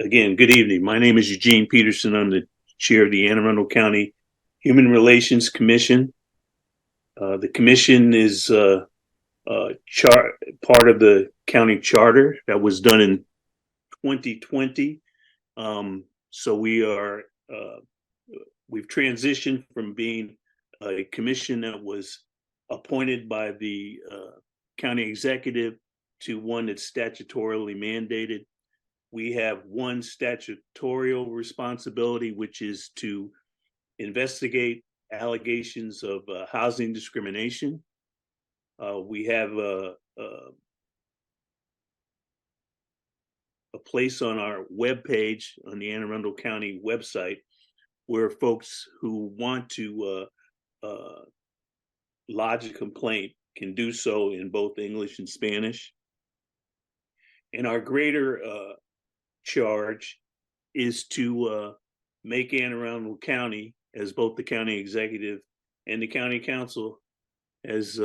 Again, good evening. My name is Eugene Peterson. I'm the chair of the Anne Arundel County Human Relations Commission. The commission is part of the county charter that was done in 2020. So we've transitioned from being a commission that was appointed by the county executive to one that's statutorily mandated. We have one statutorial responsibility, which is to investigate allegations of housing discrimination. We have a place on our webpage on the Anne Arundel County website where folks who want to lodge a complaint can do so in both English and Spanish. And our greater charge is to make Anne Arundel County, as both the county executive and the county council has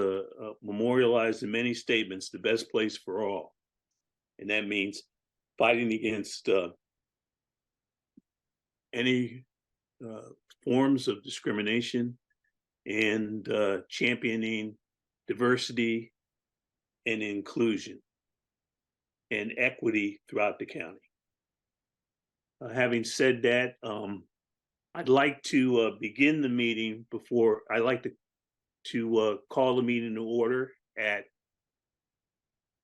memorialized in many statements, the best place for all. And that means fighting against any forms of discrimination and championing diversity and inclusion and equity throughout the county. Having said that, I'd like to begin the meeting before I like to call the meeting to order at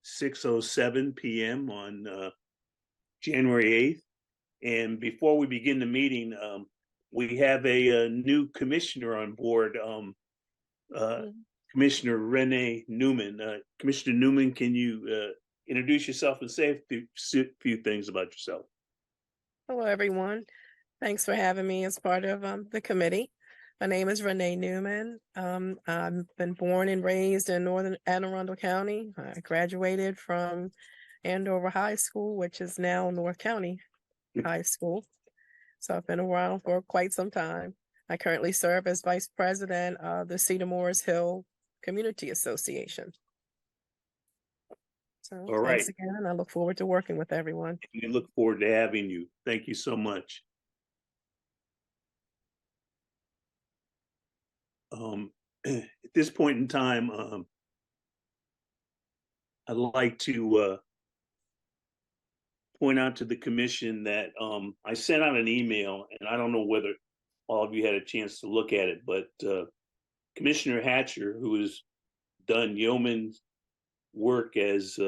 6:07 p.m. on January 8th. And before we begin the meeting, we have a new commissioner on board, Commissioner Renee Newman. Commissioner Newman, can you introduce yourself and say a few things about yourself? Hello, everyone. Thanks for having me as part of the committee. My name is Renee Newman. I've been born and raised in Northern Anne Arundel County. I graduated from Andover High School, which is now North County High School. So I've been around for quite some time. I currently serve as Vice President of the Cedar Morris Hill Community Association. So All right. Thanks again, and I look forward to working with everyone. We look forward to having you. Thank you so much. At this point in time, I'd like to point out to the commission that I sent out an email, and I don't know whether all of you had a chance to look at it, but Commissioner Hatcher, who has done yeoman's work as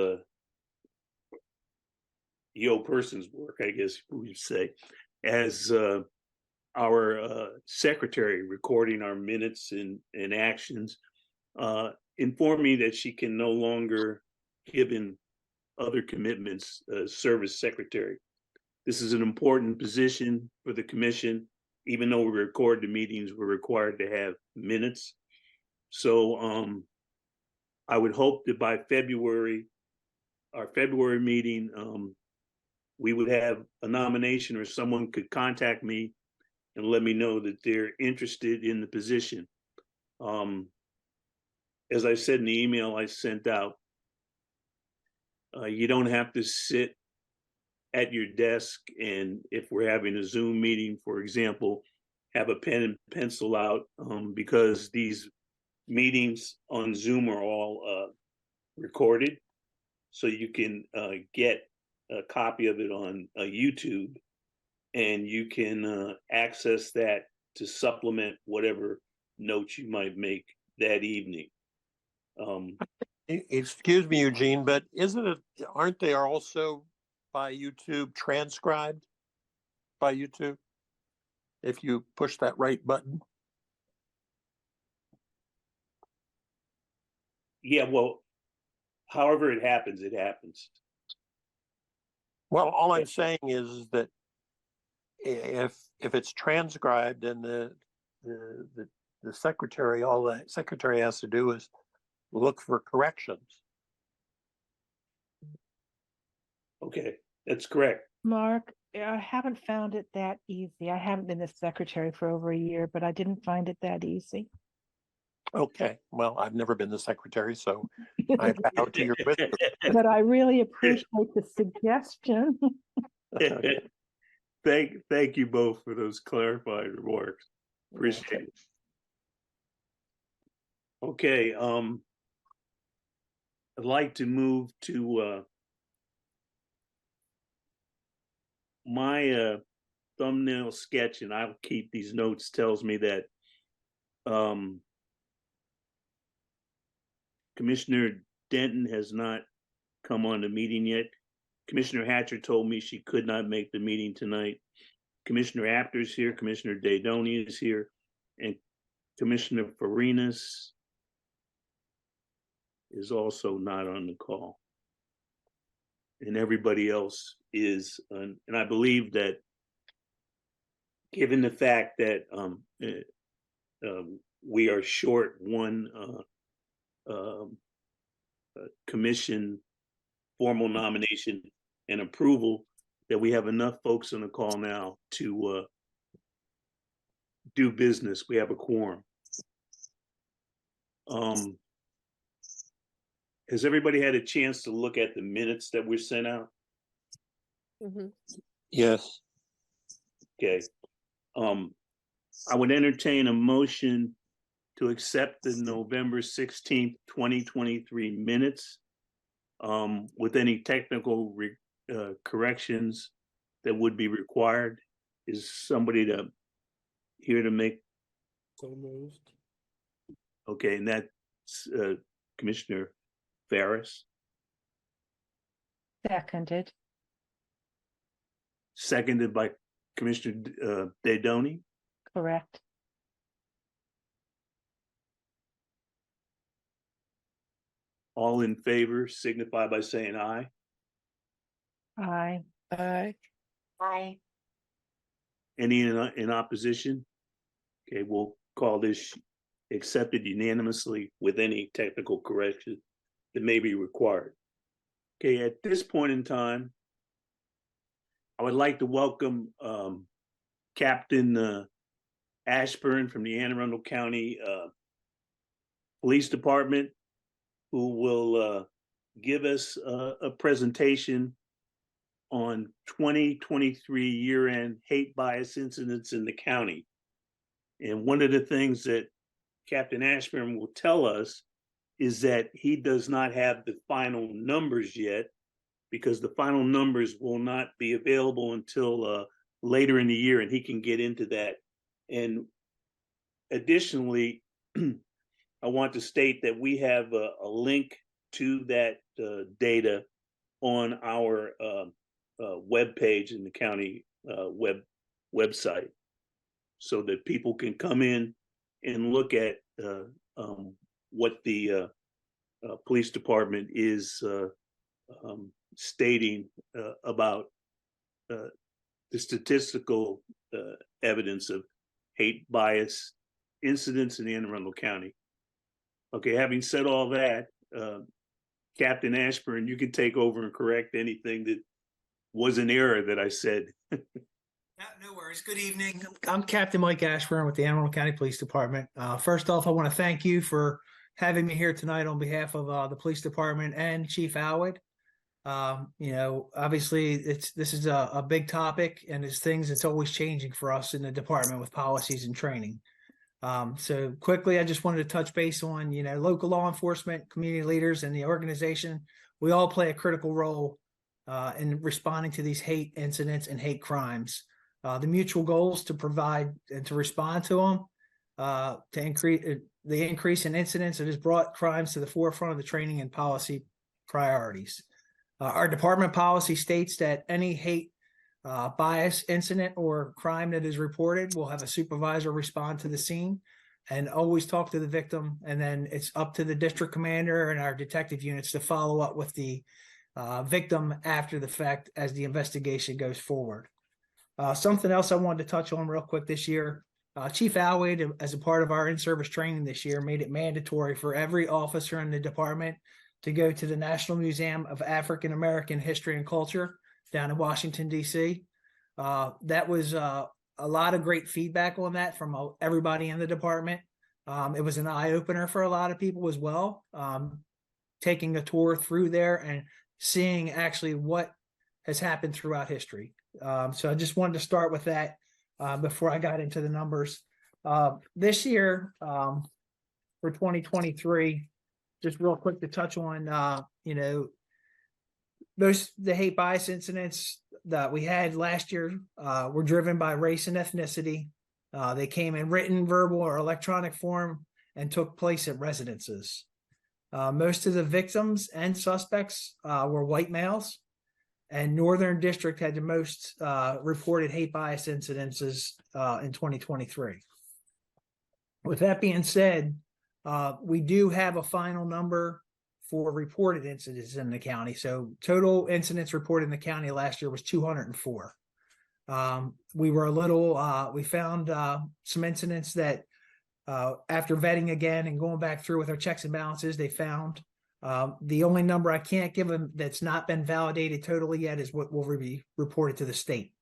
person's work, I guess we'd say, as our secretary recording our minutes and actions, informed me that she can no longer, given other commitments, serve as secretary. This is an important position for the commission. Even though we record the meetings, we're required to have minutes. So I would hope that by February, our February meeting, we would have a nomination or someone could contact me and let me know that they're interested in the position. As I said in the email I sent out, you don't have to sit at your desk and, if we're having a Zoom meeting, for example, have a pen and pencil out, because these meetings on Zoom are all recorded. So you can get a copy of it on YouTube, and you can access that to supplement whatever notes you might make that evening. Excuse me, Eugene, but aren't they also by YouTube transcribed by YouTube if you push that right button? Yeah, well, however it happens, it happens. Well, all I'm saying is that if it's transcribed, and the secretary, all the secretary has to do is look for corrections. Okay, that's correct. Mark, I haven't found it that easy. I haven't been the secretary for over a year, but I didn't find it that easy. Okay, well, I've never been the secretary, so I bow to your wisdom. But I really appreciate the suggestion. Thank you both for those clarifying remarks. Appreciate it. Okay, I'd like to move to my thumbnail sketch, and I'll keep these notes, tells me that Commissioner Denton has not come on the meeting yet. Commissioner Hatcher told me she could not make the meeting tonight. Commissioner Apter's here, Commissioner Daydoni is here, and Commissioner Farinas is also not on the call. And everybody else is, and I believe that given the fact that we are short one commission formal nomination and approval, that we have enough folks on the call now to do business. We have a quorum. Has everybody had a chance to look at the minutes that were sent out? Mhm. Yes. Okay. I would entertain a motion to accept the November 16th, 2023 minutes with any technical corrections that would be required. Is somebody here to make? So moved. Okay, and that's Commissioner Ferris. Seconded. Seconded by Commissioner Daydoni. Correct. All in favor signify by saying aye. Aye. Aye. Aye. Any in opposition? Okay, we'll call this accepted unanimously with any technical correction that may be required. Okay, at this point in time, I would like to welcome Captain Ashburn from the Anne Arundel County Police Department, who will give us a presentation on 2023 year-end hate bias incidents in the county. And one of the things that Captain Ashburn will tell us is that he does not have the final numbers yet, because the final numbers will not be available until later in the year, and he can get into that. And additionally, I want to state that we have a link to that data on our webpage in the county website, so that people can come in and look at what the police department is stating about the statistical evidence of hate bias incidents in Anne Arundel County. Okay, having said all that, Captain Ashburn, you can take over and correct anything that was an error that I said. No worries. Good evening. I'm Captain Mike Ashburn with the Anne Arundel County Police Department. First off, I want to thank you for having me here tonight on behalf of the police department and Chief Howard. Obviously this is a big topic, and it's always changing for us in the department with policies and training. So quickly, I just wanted to touch base on, local law enforcement, community leaders, and the organization. We all play a critical role in responding to these hate incidents and hate crimes. The mutual goals to provide and to respond to them, to increase the increase in incidents that has brought crimes to the forefront of the training and policy priorities. Our department policy states that any hate bias incident or crime that is reported will have a supervisor respond to the scene and always talk to the victim. And then it's up to the district commander and our detective units to follow up with the victim after the fact as the investigation goes forward. Something else I wanted to touch on real quick this year. Chief Alwade, as a part of our in-service training this year, made it mandatory for every officer in the department to go to the National Museum of African American History and Culture down in Washington, D.C. That was a lot of great feedback on that from everybody in the department. It was an eye-opener for a lot of people as well, taking a tour through there and seeing actually what has happened throughout history. So I just wanted to start with that before I got into the numbers. This year, for 2023, just real quick to touch on, the hate bias incidents that we had last year were driven by race and ethnicity. They came in written, verbal, or electronic form and took place at residences. Most of the victims and suspects were white males, and Northern District had the most reported hate bias incidences in 2023. With that being said, we do have a final number for reported incidents in the county. So total incidents reported in the county last year was 204. We found some incidents that after vetting again and going back through with our checks and balances, they found the only number I can't give them that's not been validated totally yet is what will be reported to the state.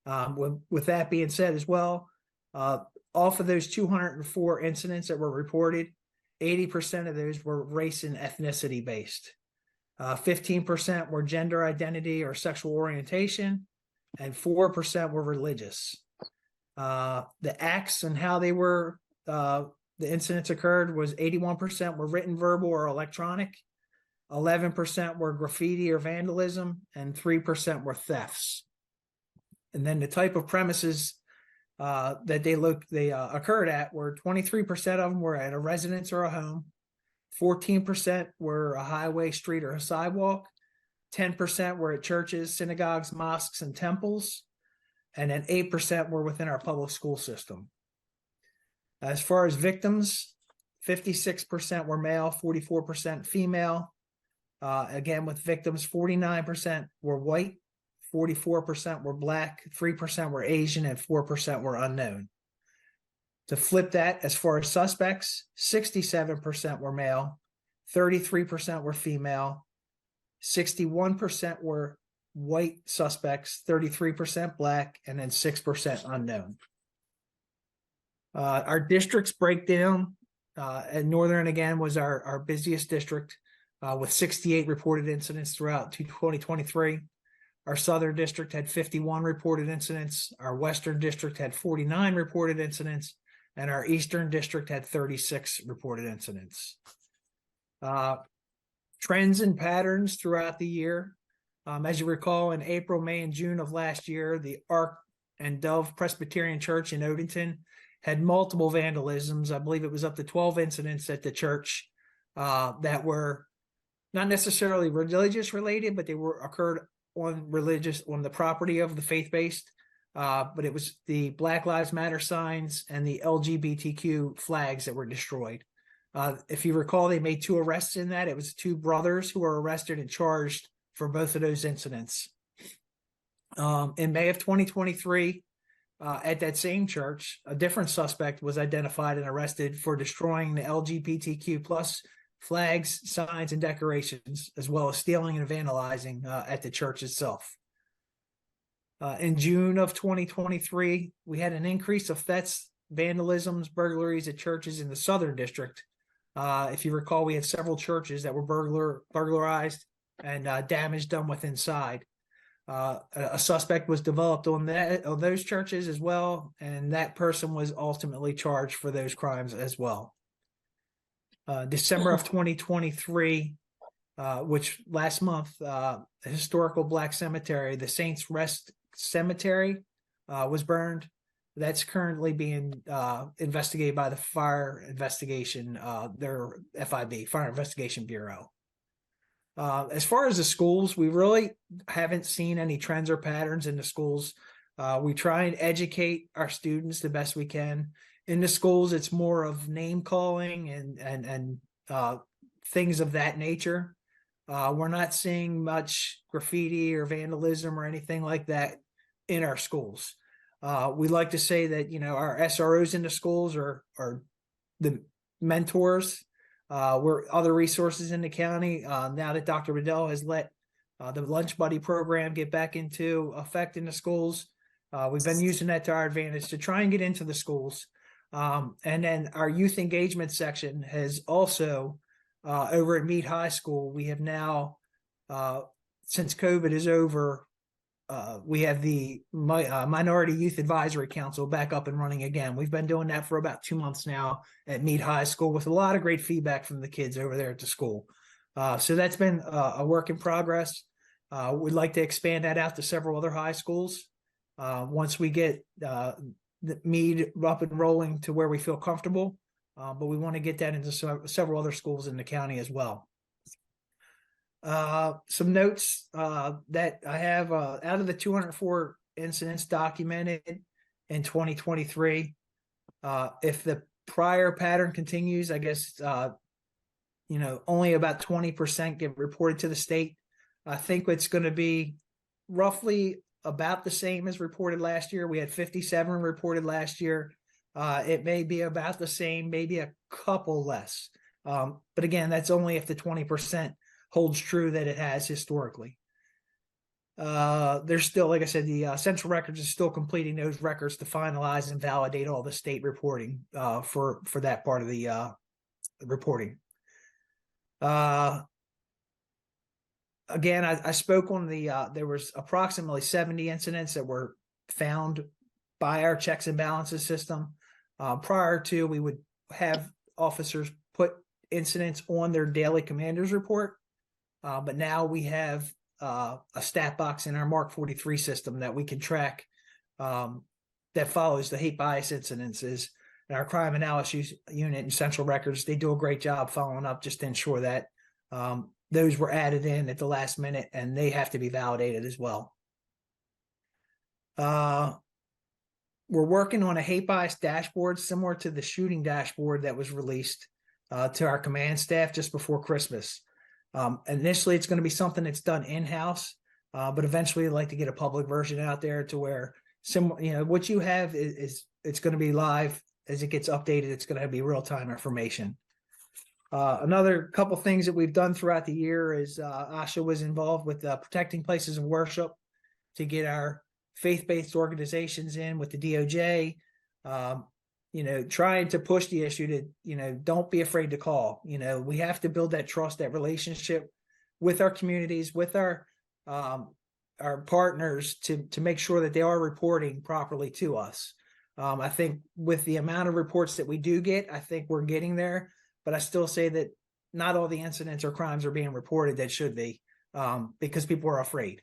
With that being said as well, off of those 204 incidents that were reported, 80% of those were race and ethnicity based. 15% were gender identity or sexual orientation, and 4% were religious. The acts and how they were, the incidents occurred was 81% were written, verbal, or electronic. 11% were graffiti or vandalism, and 3% were thefts. And then the type of premises that they occurred at were 23% of them were at a residence or a home, 14% were a highway, street, or a sidewalk, 10% were at churches, synagogues, mosques, and temples, and then 8% were within our public school system. As far as victims, 56% were male, 44% female. Again, with victims, 49% were white, 44% were black, 3% were Asian, and 4% were unknown. To flip that, as far as suspects, 67% were male, 33% were female, 61% were white suspects, 33% black, and then 6% unknown. Our districts breakdown, and Northern again was our busiest district with 68 reported incidents throughout 2023. Our Southern District had 51 reported incidents. Our Western District had 49 reported incidents, and our Eastern District had 36 reported incidents. Trends and patterns throughout the year. As you recall, in April, May, and June of last year, the Ark and Dove Presbyterian Church in Odenton had multiple vandalisms. I believe it was up to 12 incidents at the church that were not necessarily religious related, but they occurred on the property of the faith-based. But it was the Black Lives Matter signs and the LGBTQ flags that were destroyed. If you recall, they made 2 arrests in that. It was 2 brothers who were arrested and charged for both of those incidents. In May of 2023, at that same church, a different suspect was identified and arrested for destroying the LGBTQ plus flags, signs, and decorations, as well as stealing and vandalizing at the church itself. In June of 2023, we had an increase of thefts, vandalisms, burglaries at churches in the Southern District. If you recall, we had several churches that were burglarized and damage done with inside. A suspect was developed on those churches as well, and that person was ultimately charged for those crimes as well. December of 2023, which last month, the historical Black cemetery, the Saints Rest Cemetery, was burned. That's currently being investigated by the Fire Investigation, their FIB, Fire Investigation Bureau. As far as the schools, we really haven't seen any trends or patterns in the schools. We try and educate our students the best we can. In the schools, it's more of name calling and things of that nature. We're not seeing much graffiti or vandalism or anything like that in our schools. We like to say that, our SROs in the schools are the mentors. We're other resources in the county. Now that Dr. Riddell has let the Lunch Buddy program get back into effect in the schools, we've been using that to our advantage to try and get into the schools. And then our youth engagement section has also, over at Meade High School, we have now, since COVID is over, we have the Minority Youth Advisory Council back up and running again. We've been doing that for about 2 months now at Meade High School with a lot of great feedback from the kids over there at the school. So that's been a work in progress. We'd like to expand that out to several other high schools. Once we get the Meade up and rolling to where we feel comfortable, but we want to get that into several other schools in the county as well. Some notes that I have out of the 204 incidents documented in 2023, if the prior pattern continues, I guess only about 20% get reported to the state. I think it's going to be roughly about the same as reported last year. We had 57 reported last year. It may be about the same, maybe a couple less. But again, that's only if the 20% holds true that it has historically. There's still, like I said, the Central Records is still completing those records to finalize and validate all the state reporting for that part of the reporting. Again, I spoke on there was approximately 70 incidents that were found by our checks and balances system. Prior to, we would have officers put incidents on their daily commander's report. But now we have a stat box in our Mark 43 system that we can track that follows the hate bias incidences. And our crime analysis unit and Central Records, they do a great job following up just to ensure that those were added in at the last minute, and they have to be validated as well. We're working on a hate bias dashboard similar to the shooting dashboard that was released to our command staff just before Christmas. Initially, it's going to be something that's done in-house, but eventually I'd like to get a public version out there to where what you have is it's going to be live. As it gets updated, it's going to be real-time information. Another couple things that we've done throughout the year is ASHA was involved with protecting places of worship to get our faith-based organizations in with the DOJ, trying to push the issue to, don't be afraid to call. We have to build that trust, that relationship with our communities, with our partners to make sure that they are reporting properly to us. I think with the amount of reports that we do get, I think we're getting there, but I still say that not all the incidents or crimes are being reported that should be, because people are afraid.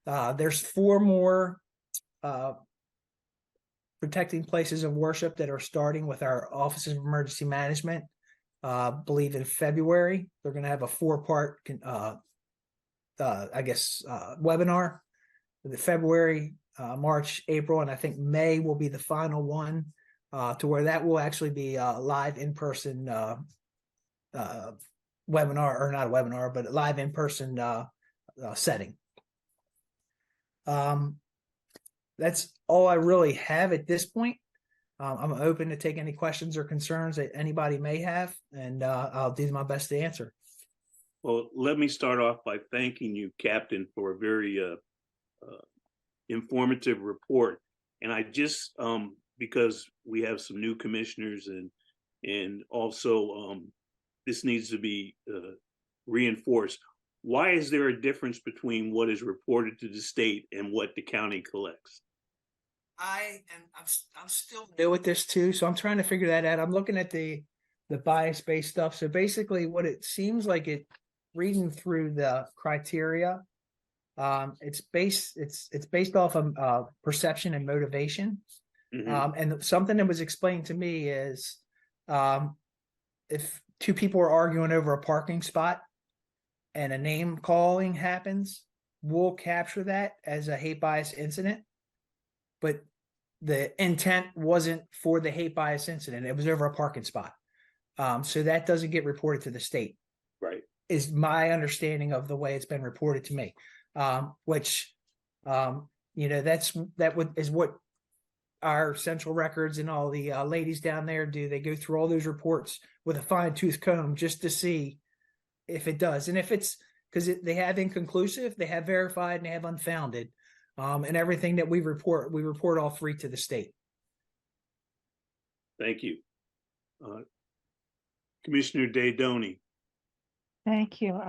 There's 4 more protecting places of worship that are starting with our Offices of Emergency Management. Believe in February, they're going to have a 4-part, webinar. The February, March, April, and I think May will be the final one, to where that will actually be a live in-person webinar, or not a webinar, but a live in-person setting. That's all I really have at this point. I'm open to take any questions or concerns that anybody may have, and I'll do my best to answer. Well, let me start off by thanking you, Captain, for a very informative report. And I just, because we have some new commissioners and also this needs to be reinforced. Why is there a difference between what is reported to the state and what the county collects? I'm still new at this too, so I'm trying to figure that out. I'm looking at the bias-based stuff. So basically, what it seems like reading through the criteria, it's based off of perception and motivation. Mm-hmm. And something that was explained to me is, if 2 people are arguing over a parking spot and a name calling happens, we'll capture that as a hate bias incident. But the intent wasn't for the hate bias incident. It was over a parking spot. So that doesn't get reported to the state. Right. Is my understanding of the way it's been reported to me. Which, is what our Central Records and all the ladies down there do. They go through all those reports with a fine-tooth comb just to see if it does. And if it's, because they have inconclusive, they have verified, and they have unfounded. And everything that we report all 3 to the state. Thank you. Commissioner Daydoni. Thank you.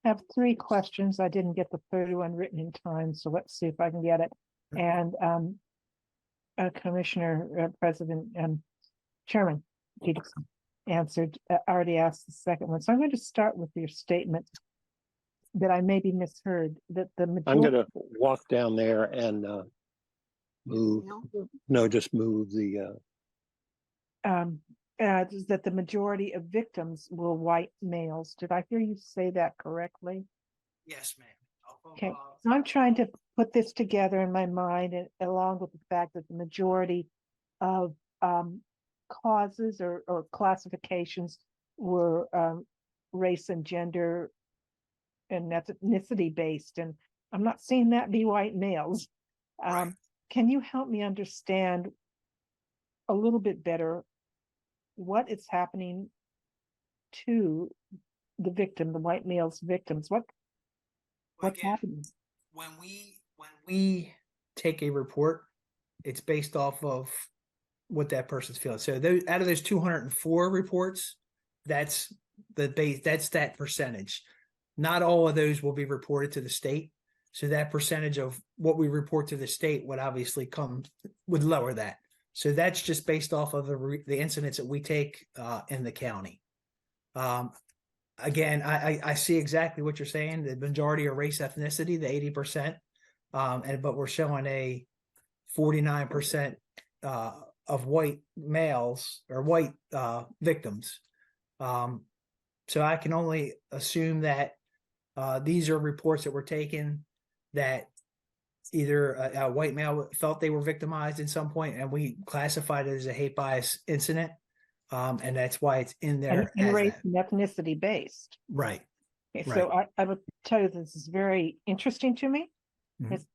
have three questions. I didn't get the third one written in time, so let's see if I can get it. And Commissioner, President, Chairman Peterson answered, already asked the second one. So I'm going to start with your statement that I maybe misheard, that the I'm majority. gonna walk down there and move, just move the, That the majority of victims were white males. Did I hear you say that correctly? Yes, ma'am. Okay, so I'm trying to put this together in my mind, and along with the fact that the majority of causes or classifications were race and gender and ethnicity based, and I'm not seeing that be white males. Right. Can you help me understand a little bit better what is happening to the victim, the white male's victims? What's Again, happening? when we take a report, it's based off of what that person's feeling. So those, out of those 204 reports, that's the base, that's that percentage. Not all of those will be reported to the state. So that percentage of what we report to the state would obviously would lower that. So that's just based off of the incidents that we take in the county. Again, I see exactly what you're saying. The majority are race ethnicity, the 80%, but we're showing a 49% of white males or white victims. So I can only assume that these are reports that were taken that either a white male felt they were victimized at some point, and we classified it as a hate bias incident. And that's why it's in there. And as race that. and ethnicity based. Right. Okay, so I will tell you this is very interesting to me. Mhm. Because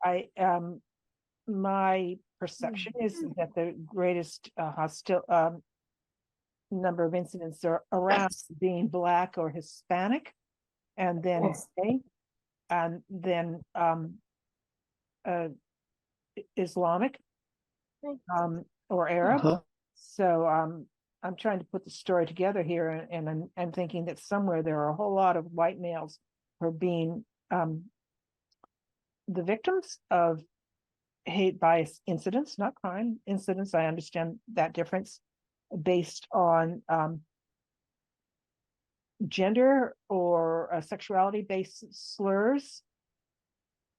my perception is that the greatest hostile number of incidents are around being Black or Hispanic, and then gay, and then Islamic or Arab. uh-huh. So I'm trying to put the story together here, and I'm thinking that somewhere there are a whole lot of white males who are being the victims of hate bias incidents, not crime incidents. I understand that difference, based on gender or sexuality based slurs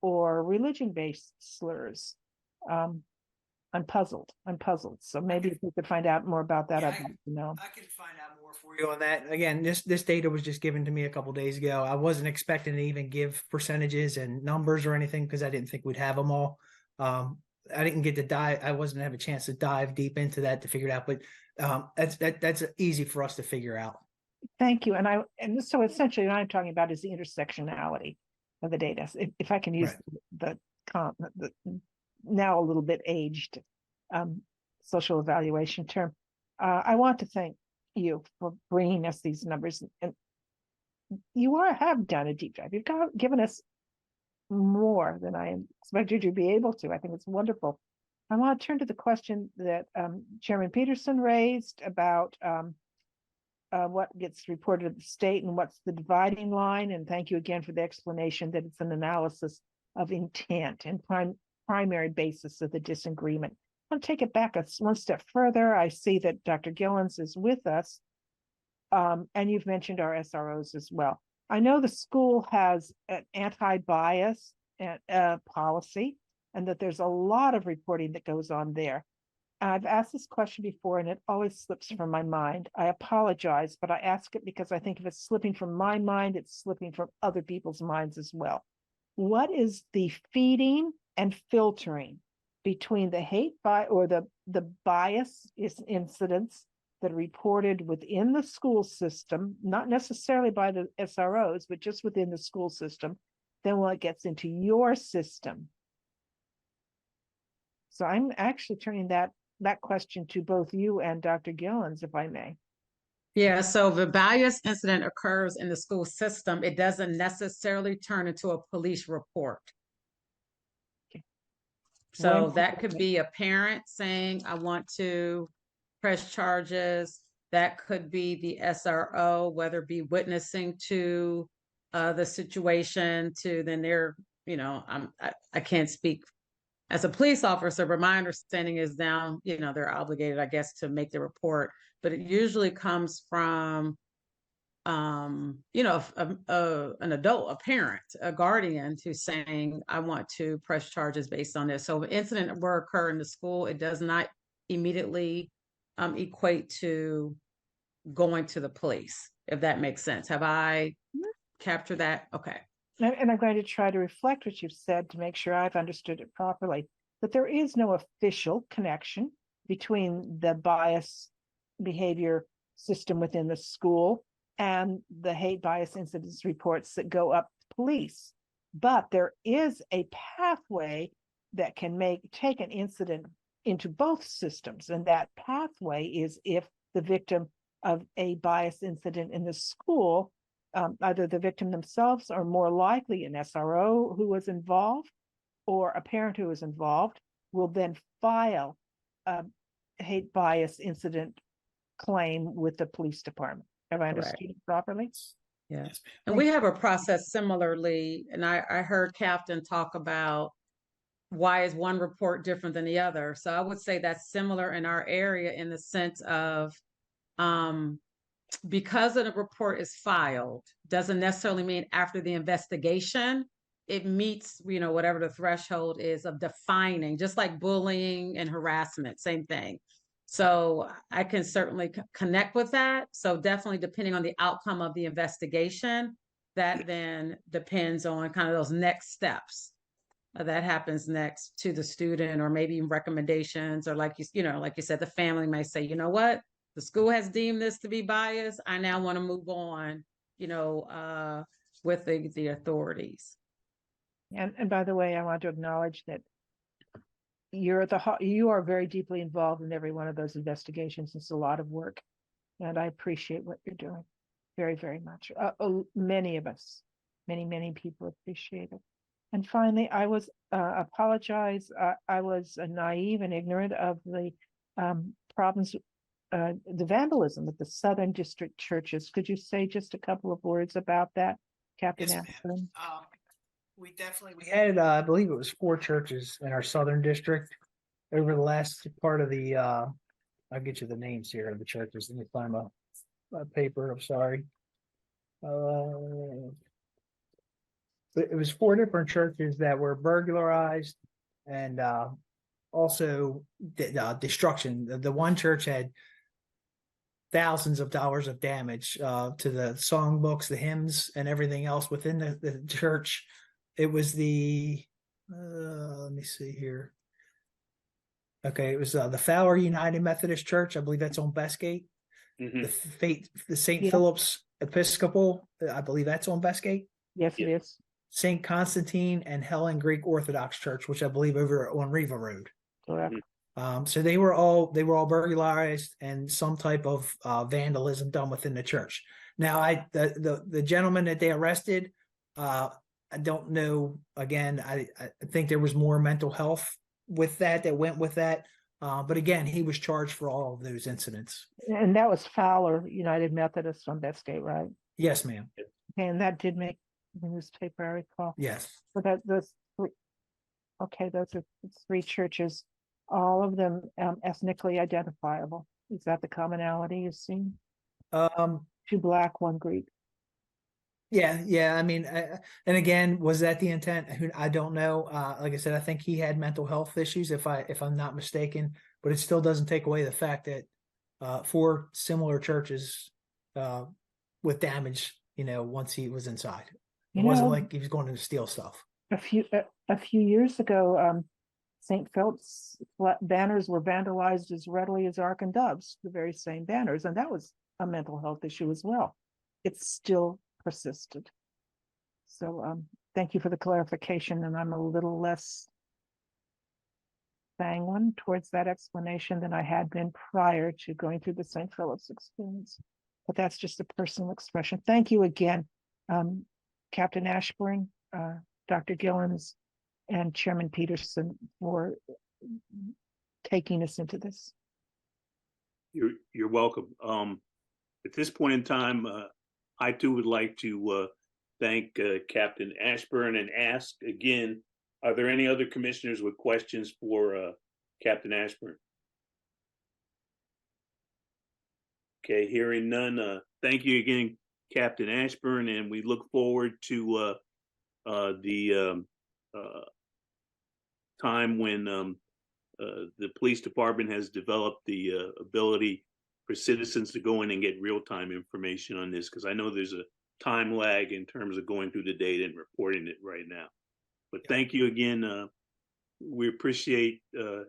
or religion based slurs. I'm puzzled. So maybe if we could find out more about that, Yeah, I'd like to know. I can find out more for you on that. Again, this data was just given to me a couple days ago. I wasn't expecting to even give percentages and numbers or anything because I didn't think we'd have them all. I didn't get to dive. I wasn't have a chance to dive deep into that to figure it out. But that's easy for us to figure out. Thank you. And so essentially what I'm talking about is the intersectionality of the data. If I can use the now a little bit aged social evaluation term. I want to thank you for bringing us these numbers, and you have done a deep dive. You've given us more than I expected you to be able to. I think it's wonderful. I want to turn to the question that Chairman Peterson raised about what gets reported at the state and what's the dividing line. And thank you again for the explanation that it's an analysis of intent and primary basis of the disagreement. I'll take it back one step further. I see that Dr. Gillens is with us, and you've mentioned our SROs as well. I know the school has an anti-bias policy, and that there's a lot of reporting that goes on there. And I've asked this question before, and it always slips from my mind. I apologize, but I ask it because I think if it's slipping from my mind, it's slipping from other people's minds as well. What is the feeding and filtering between the hate bias or the bias incidents that are reported within the school system, not necessarily by the SROs, but just within the school system, then when it gets into your system? So I'm actually turning that question to both you and Dr. Gillens, if I may. Yeah, so the bias incident occurs in the school system. It doesn't necessarily turn into a police report. So that could be a parent saying, I want to press charges. That could be the SRO, whether it be witnessing to the situation to then they're, I can't speak as a police officer, but my understanding is now, they're obligated, I guess, to make the report, but it usually comes from, an adult, a parent, a guardian who's saying, I want to press charges based on this. So if an incident were occur in the school, it does not immediately equate to going to the police, if that makes sense. Have I captured that? Okay. And I'm going to try to reflect what you've said to make sure I've understood it properly. But there is no official connection between the bias behavior system within the school and the hate bias incidents reports that go up to police. But there is a pathway that can take an incident into both systems. And that pathway is if the victim of a bias incident in the school, either the victim themselves or more likely an SRO who was involved or a parent who was involved, will then file a hate bias incident claim with the police department. Have I understood it properly? Yeah. And we have a process similarly, and I heard Captain talk about why is one report different than the other. So I would say that's similar in our area in the sense of because a report is filed doesn't necessarily mean after the investigation it meets, whatever the threshold is of defining, just like bullying and harassment, same thing. So I can certainly connect with that. So definitely depending on the outcome of the investigation, that then depends on kind of those next steps that happens next to the student, or maybe recommendations, or like you said, the family may say, you know what, the school has deemed this to be biased. I now want to move on, with the authorities. And by the way, I want to acknowledge that you are very deeply involved in every one of those investigations. It's a lot of work, and I appreciate what you're doing very, very much. Many of us, many people appreciate it. And finally, I was apologize. I was naive and ignorant of the problems, the vandalism at the Southern District churches. Could you say just a couple of words about that, Captain Ashburn? We had, I believe it was 4 churches in our Southern District over the last part of the, I'll get you the names here of the churches. Let me find my paper. I'm sorry. It was 4 different churches that were burglarized and also destruction. The one church had thousands of dollars of damage to the songbooks, the hymns, and everything else within the church. It was the let me see here. Okay, it was the Fowler United Methodist Church. I believe that's on Bestgate. Mm-hmm. The St. Philip's Episcopal. I believe that's on Bestgate. Yes, it is. St. Constantine and Helen Greek Orthodox Church, which I believe over on Riva Road. Correct. So they were all burglarized and some type of vandalism done within the church. Now, the gentleman that they arrested, I don't know. Again, I think there was more mental health with that went with that. But again, he was charged for all of those incidents. And that was Fowler United Methodist on Bestgate, right? Yes, ma'am. And that did make the newspaper, I recall. Yes. So those are 3 churches, all of them ethnically identifiable. Is that the commonality you've seen? 2 Black, 1 Greek. Yeah. I mean, and again, was that the intent? I don't know. Like I said, I think he had mental health issues, if I'm not mistaken. But it still doesn't take away the fact that 4 similar churches with damage, once he was inside. It wasn't like he was going to steal stuff. A few years ago, St. Philip's banners were vandalized as readily as Ark and Doves, the very same banners, and that was a mental health issue as well. It's still persisted. So thank you for the clarification, and I'm a little less sanguine towards that explanation than I had been prior to going through the St. Philip's experience. But that's just a personal expression. Thank you again, Captain Ashburn, Dr. Gillens, and Chairman Peterson for taking us into this. You're welcome. At this point in time, I too would like to thank Captain Ashburn and ask again, are there any other commissioners with questions for Captain Ashburn? Okay, hearing none, thank you again, Captain Ashburn, and we look forward to the time when the police department has developed the ability for citizens to go in and get real-time information on this, because I know there's a time lag in terms of going through the data and reporting it right now. But thank you again. We appreciate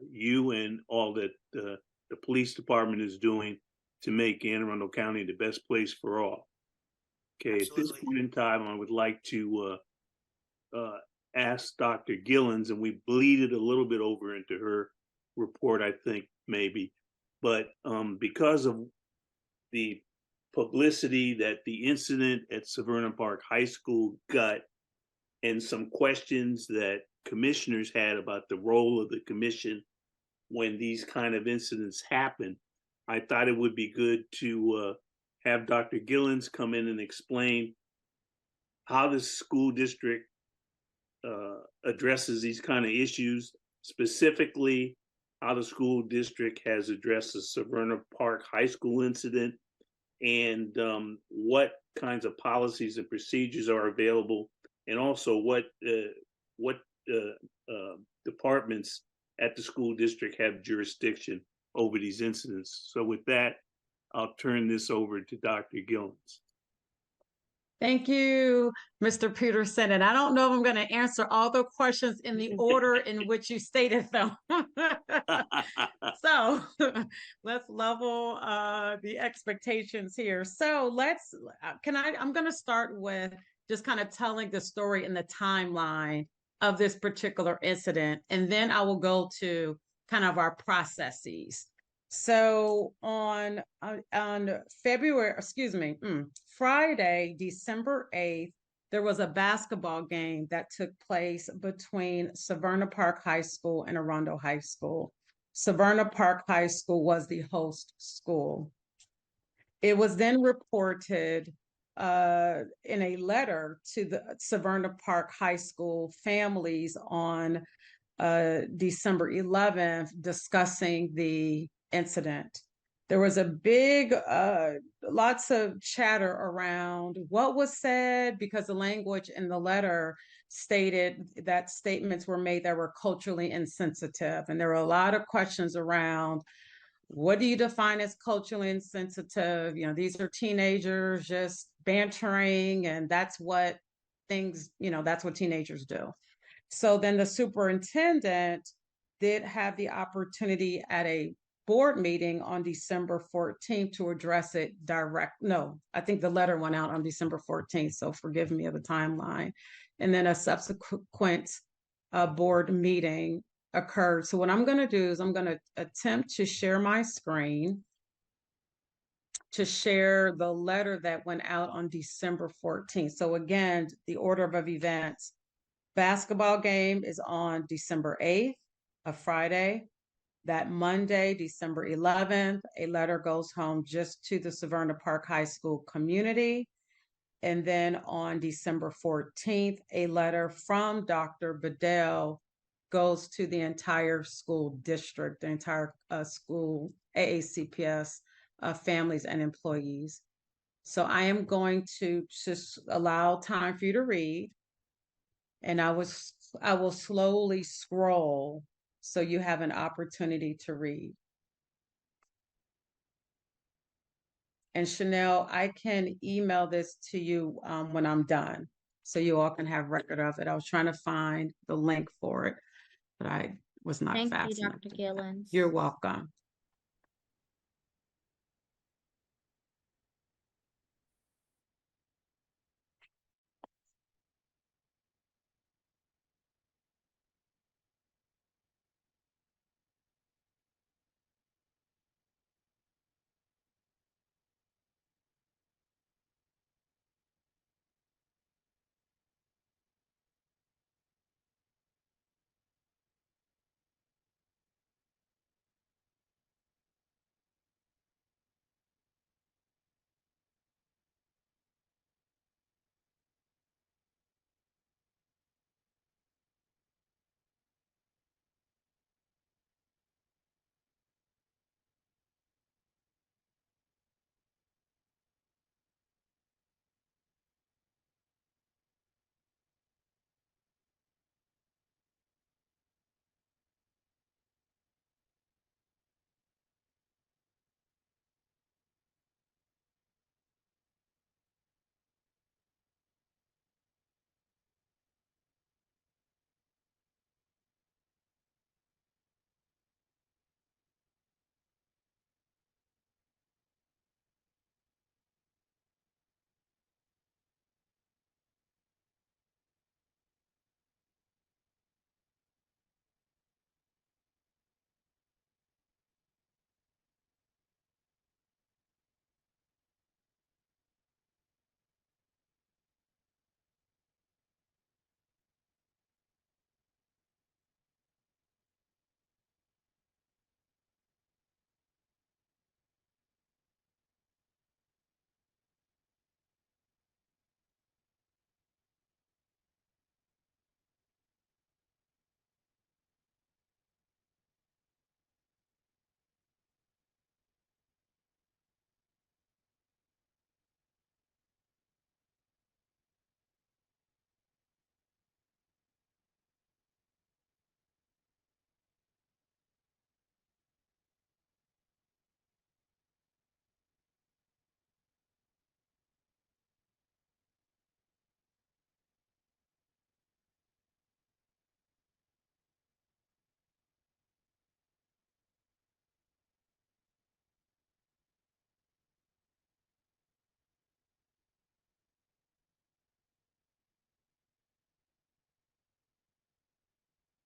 you and all that the police department is doing to make Anne Arundel County the best place for all. Okay, at this point in time, I would like to ask Dr. Gillens, and we bleeded a little bit over into her report, I think, maybe. But because of the publicity that the incident at Severna Park High School got, and some questions that commissioners had about the role of the commission when these kind of incidents happen, I thought it would be good to have Dr. Gillens come in and explain how the school district addresses these kind of issues, specifically how the school district has addressed the Severna Park High School incident, and what kinds of policies and procedures are available, and also what departments at the school district have jurisdiction over these incidents. So with that, I'll turn this over to Dr. Gillens. Thank you, Mr. Peterson. And I don't know if I'm going to answer all the questions in the order in which you stated them. So let's level the expectations here. So I'm going to start with just kind of telling the story in the timeline of this particular incident, and then I will go to kind of our processes. So on Friday, December 8th, there was a basketball game that took place between Severna Park High School and Arundel High School. Severna Park High School was the host school. It was then reported in a letter to the Severna Park High School families on December 11th discussing the incident. There was a big, lots of chatter around what was said, because the language in the letter stated that statements were made that were culturally insensitive. And there were a lot of questions around, what do you define as culturally insensitive? You know, these are teenagers just bantering, and that's what that's what teenagers do. So then the superintendent did have the opportunity at a board meeting on December 14th to address it I think the letter went out on December 14th, so forgive me of the timeline. And then a subsequent board meeting occurred. So what I'm going to do is I'm going to attempt to share my screen to share the letter that went out on December 14th. So again, the order of events: basketball game is on December 8th, a Friday. That Monday, December 11th, a letter goes home just to the Severna Park High School community. And then on December 14th, a letter from Dr. Bedell goes to the entire school district, the entire school AACPS families and employees. So I am going to just allow time for you to read, and I will slowly scroll so you have an opportunity to read. And Chanel, I can email this to you when I'm done, so you all can have record of it. I was trying to find the link for it, but I was not fast enough. Thank you, Dr. Gillens. You're welcome.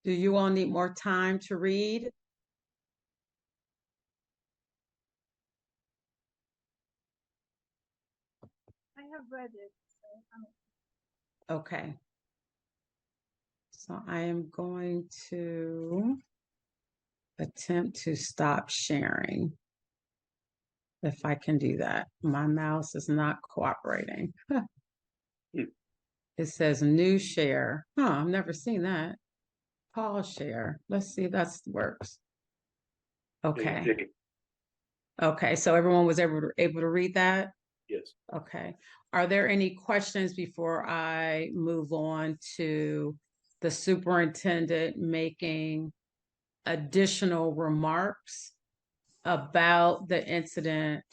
Do you all need more time to read? I have read it. Okay. So I am going to attempt to stop sharing. If I can do that. My mouse is not cooperating. It says new share. Huh, I've never seen that. Pause share. Let's see if that works. Okay. Okay, so everyone was able to read that? Yes. Okay. Are there any questions before I move on to the superintendent making additional remarks about the incident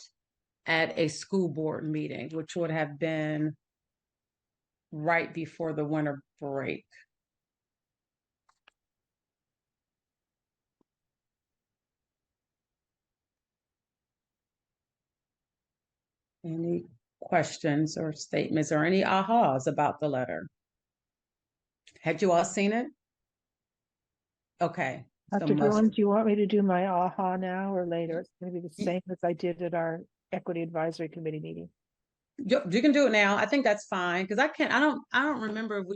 at a school board meeting, which would have been right before the winter break? Any questions or statements or any ahas about the letter? Had you all seen it? Okay. So Dr. most, Gillen, do you want me to do my aha now or later? It's going to be the same as I did at our Equity Advisory Committee meeting. you can do it now. I think that's fine because I don't remember if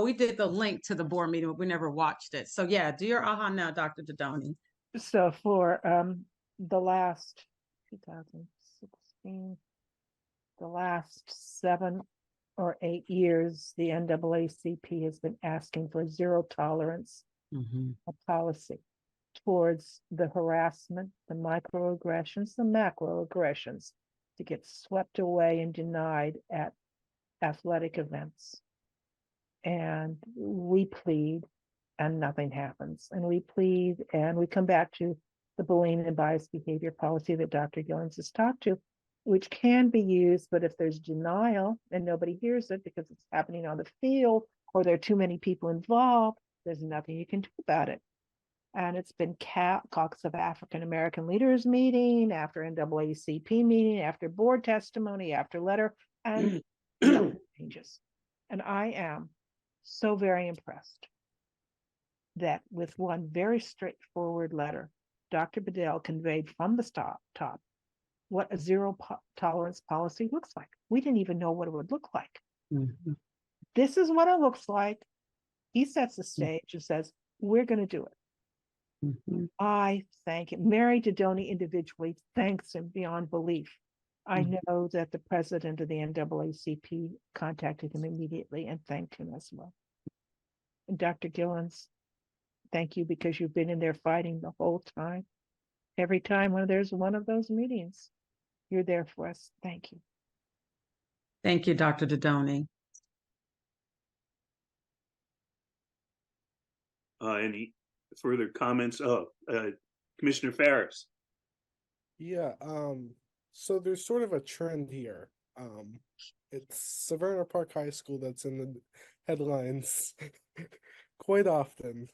we did the link to the board meeting, but we never watched it. So yeah, do your aha now, Dr. Dodoni. So for the last 2016, the last 7 or 8 years, the NAACP has been asking for zero tolerance a policy towards the harassment, the microaggressions, the macroaggressions to get swept away and denied at athletic events. And we plead and nothing happens. And we plead and we come back to the bullying and biased behavior policy that Dr. Gillens has talked to, which can be used, but if there's denial and nobody hears it because it's happening on the field or there are too many people involved, there's nothing you can do about it. And it's been Caucus of African American Leaders meeting, after NAACP meeting, after board testimony, after letter, and nothing changes. And I am so very impressed that with one very straightforward letter, Dr. Bedell conveyed from the top what a zero tolerance policy looks like. We didn't even know what it would look like. This is what it looks like. He sets the stage and says, we're going to do it. I thank him. Mary Dodoni individually thanks him beyond belief. I know that the president of the NAACP contacted him immediately and thanked him as well. And Dr. Gillens, thank you because you've been in there fighting the whole time. Every time when there's one of those meetings, you're there for us. Thank you. Thank you, Dr. Dodoni. Any further comments? Commissioner Ferris. Yeah, so there's sort of a trend here. It's Severna Park High School that's in the headlines quite often.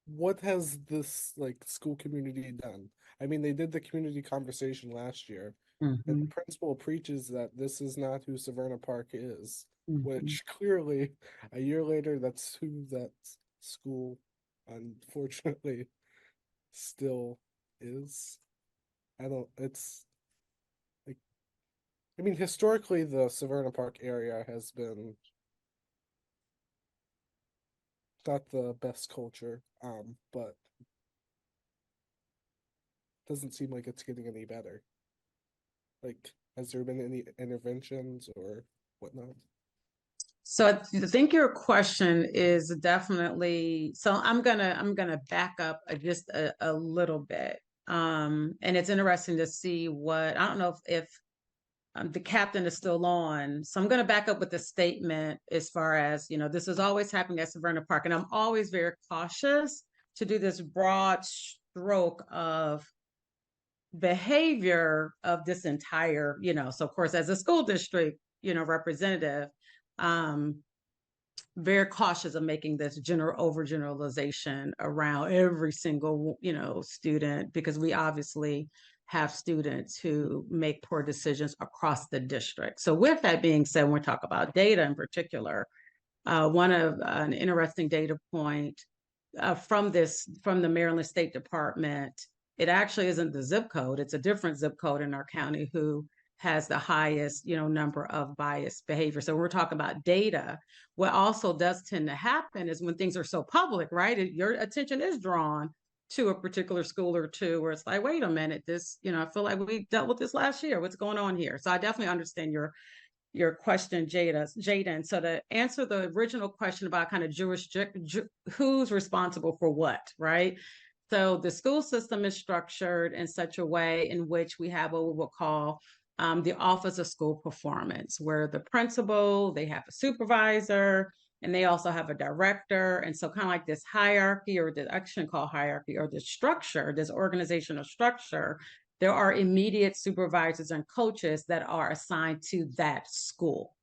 What has this school community done? I mean, they did the community conversation last year, and the principal preaches that this is not who Severna Park is. Which clearly a year later, that's who that school unfortunately still is. It's like, I mean, historically, the Severna Park area has been not the best culture, but doesn't seem like it's getting any better. Has there been any interventions or whatnot? So I think your question is definitely, so I'm gonna back up just a little bit. And it's interesting to see what, I don't know if the captain is still on. So I'm gonna back up with the statement as far as, this is always happening at Severna Park. And I'm always very cautious to do this broad stroke of behavior of this entire, so of course, as a school district, representative, very cautious of making this overgeneralization around every single, student, because we obviously have students who make poor decisions across the district. So with that being said, when we talk about data in particular, an interesting data point from the Maryland State Department. It actually isn't the zip code. It's a different zip code in our county who has the highest, number of biased behavior. So we're talking about data. What also does tend to happen is when things are so public, right? Your attention is drawn to a particular school or two where it's like, wait a minute, this, I feel like we dealt with this last year. What's going on here? So I definitely understand your question, Jaden. So to answer the original question about kind of who's responsible for what, right? So the school system is structured in such a way in which we have what we will call the Office of School Performance, where the principal, they have a supervisor, and they also have a director. And so kind of like this hierarchy, or I shouldn't call hierarchy, or this structure, this organizational structure, there are immediate supervisors and coaches that are assigned to that school.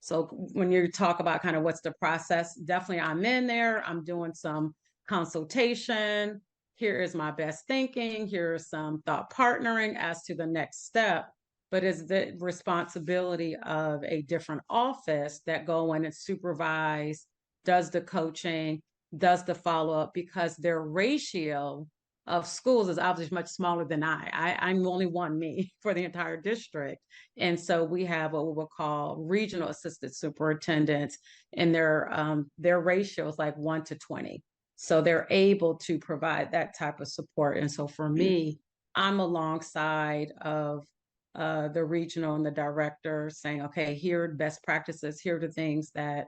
So when you talk about kind of what's the process, definitely I'm in there, I'm doing some consultation. Here is my best thinking. Here is some thought partnering as to the next step. But it's the responsibility of a different office that go in and supervise, does the coaching, does the follow-up, because their ratio of schools is obviously much smaller than I'm only one me for the entire district. And so we have what we will call regional assistant superintendents, and their ratio is like 1 to 20. So they're able to provide that type of support. And so for me, I'm alongside of the regional and the director saying, okay, here are best practices, here are the things that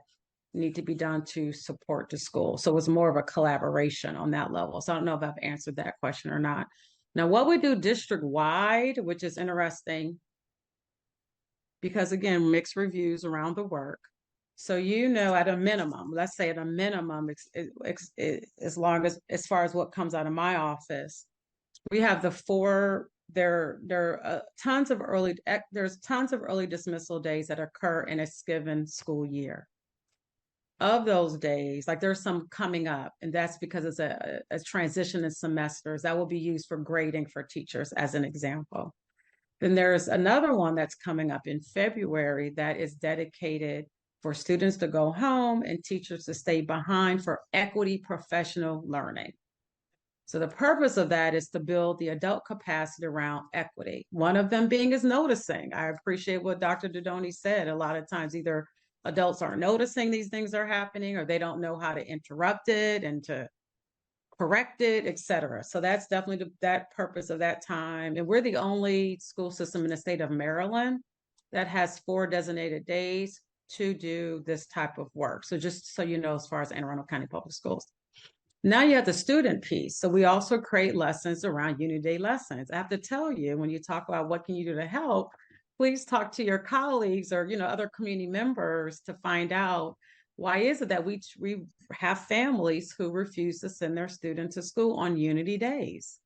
need to be done to support the school. So it's more of a collaboration on that level. So I don't know if I've answered that question or not. Now, what we do district-wide, which is interesting, because again, mixed reviews around the work. So, at a minimum, let's say at a minimum, as far as what comes out of my office, we have there's tons of early dismissal days that occur in a given school year. Of those days, like there's some coming up, and that's because it's a transition in semesters that will be used for grading for teachers, as an example. Then there's another one that's coming up in February that is dedicated for students to go home and teachers to stay behind for equity professional learning. So the purpose of that is to build the adult capacity around equity. One of them being is noticing. I appreciate what Dr. Dodoni said. A lot of times either adults aren't noticing these things are happening, or they don't know how to interrupt it and to correct it, et cetera. So that's definitely that purpose of that time. And we're the only school system in the state of Maryland that has 4 designated days to do this type of work. So just so you know, as far as Anne Arundel County Public Schools. Now you have the student piece. So we also create lessons around Unity Day lessons. I have to tell you, when you talk about what can you do to help, please talk to your colleagues or, other community members to find out why is it that we have families who refuse to send their students to school on Unity Days.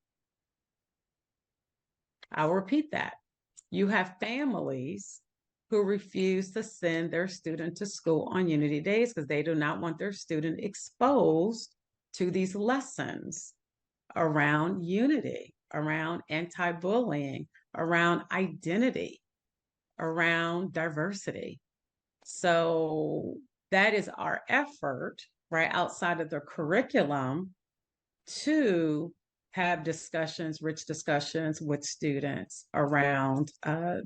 I'll repeat that. You have families who refuse to send their student to school on Unity Days because they do not want their student exposed to these lessons around unity, around anti-bullying, around identity, around diversity. So that is our effort, right, outside of the curriculum, to have rich discussions with students around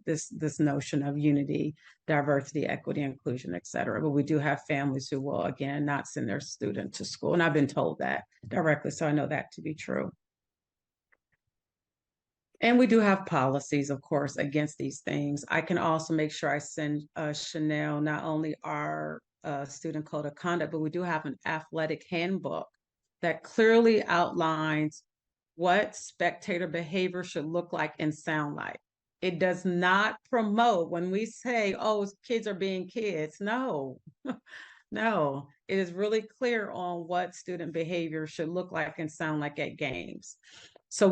this notion of unity, diversity, equity, inclusion, et cetera. But we do have families who will, again, not send their student to school. And I've been told that directly, so I know that to be true. And we do have policies, of course, against these things. I can also make sure I send Chanel not only our student code of conduct, but we do have an athletic handbook that clearly outlines what spectator behavior should look like and sound like. It does not promote when we say, oh, kids are being kids. No, no, it is really clear on what student behavior should look like and sound like at games. So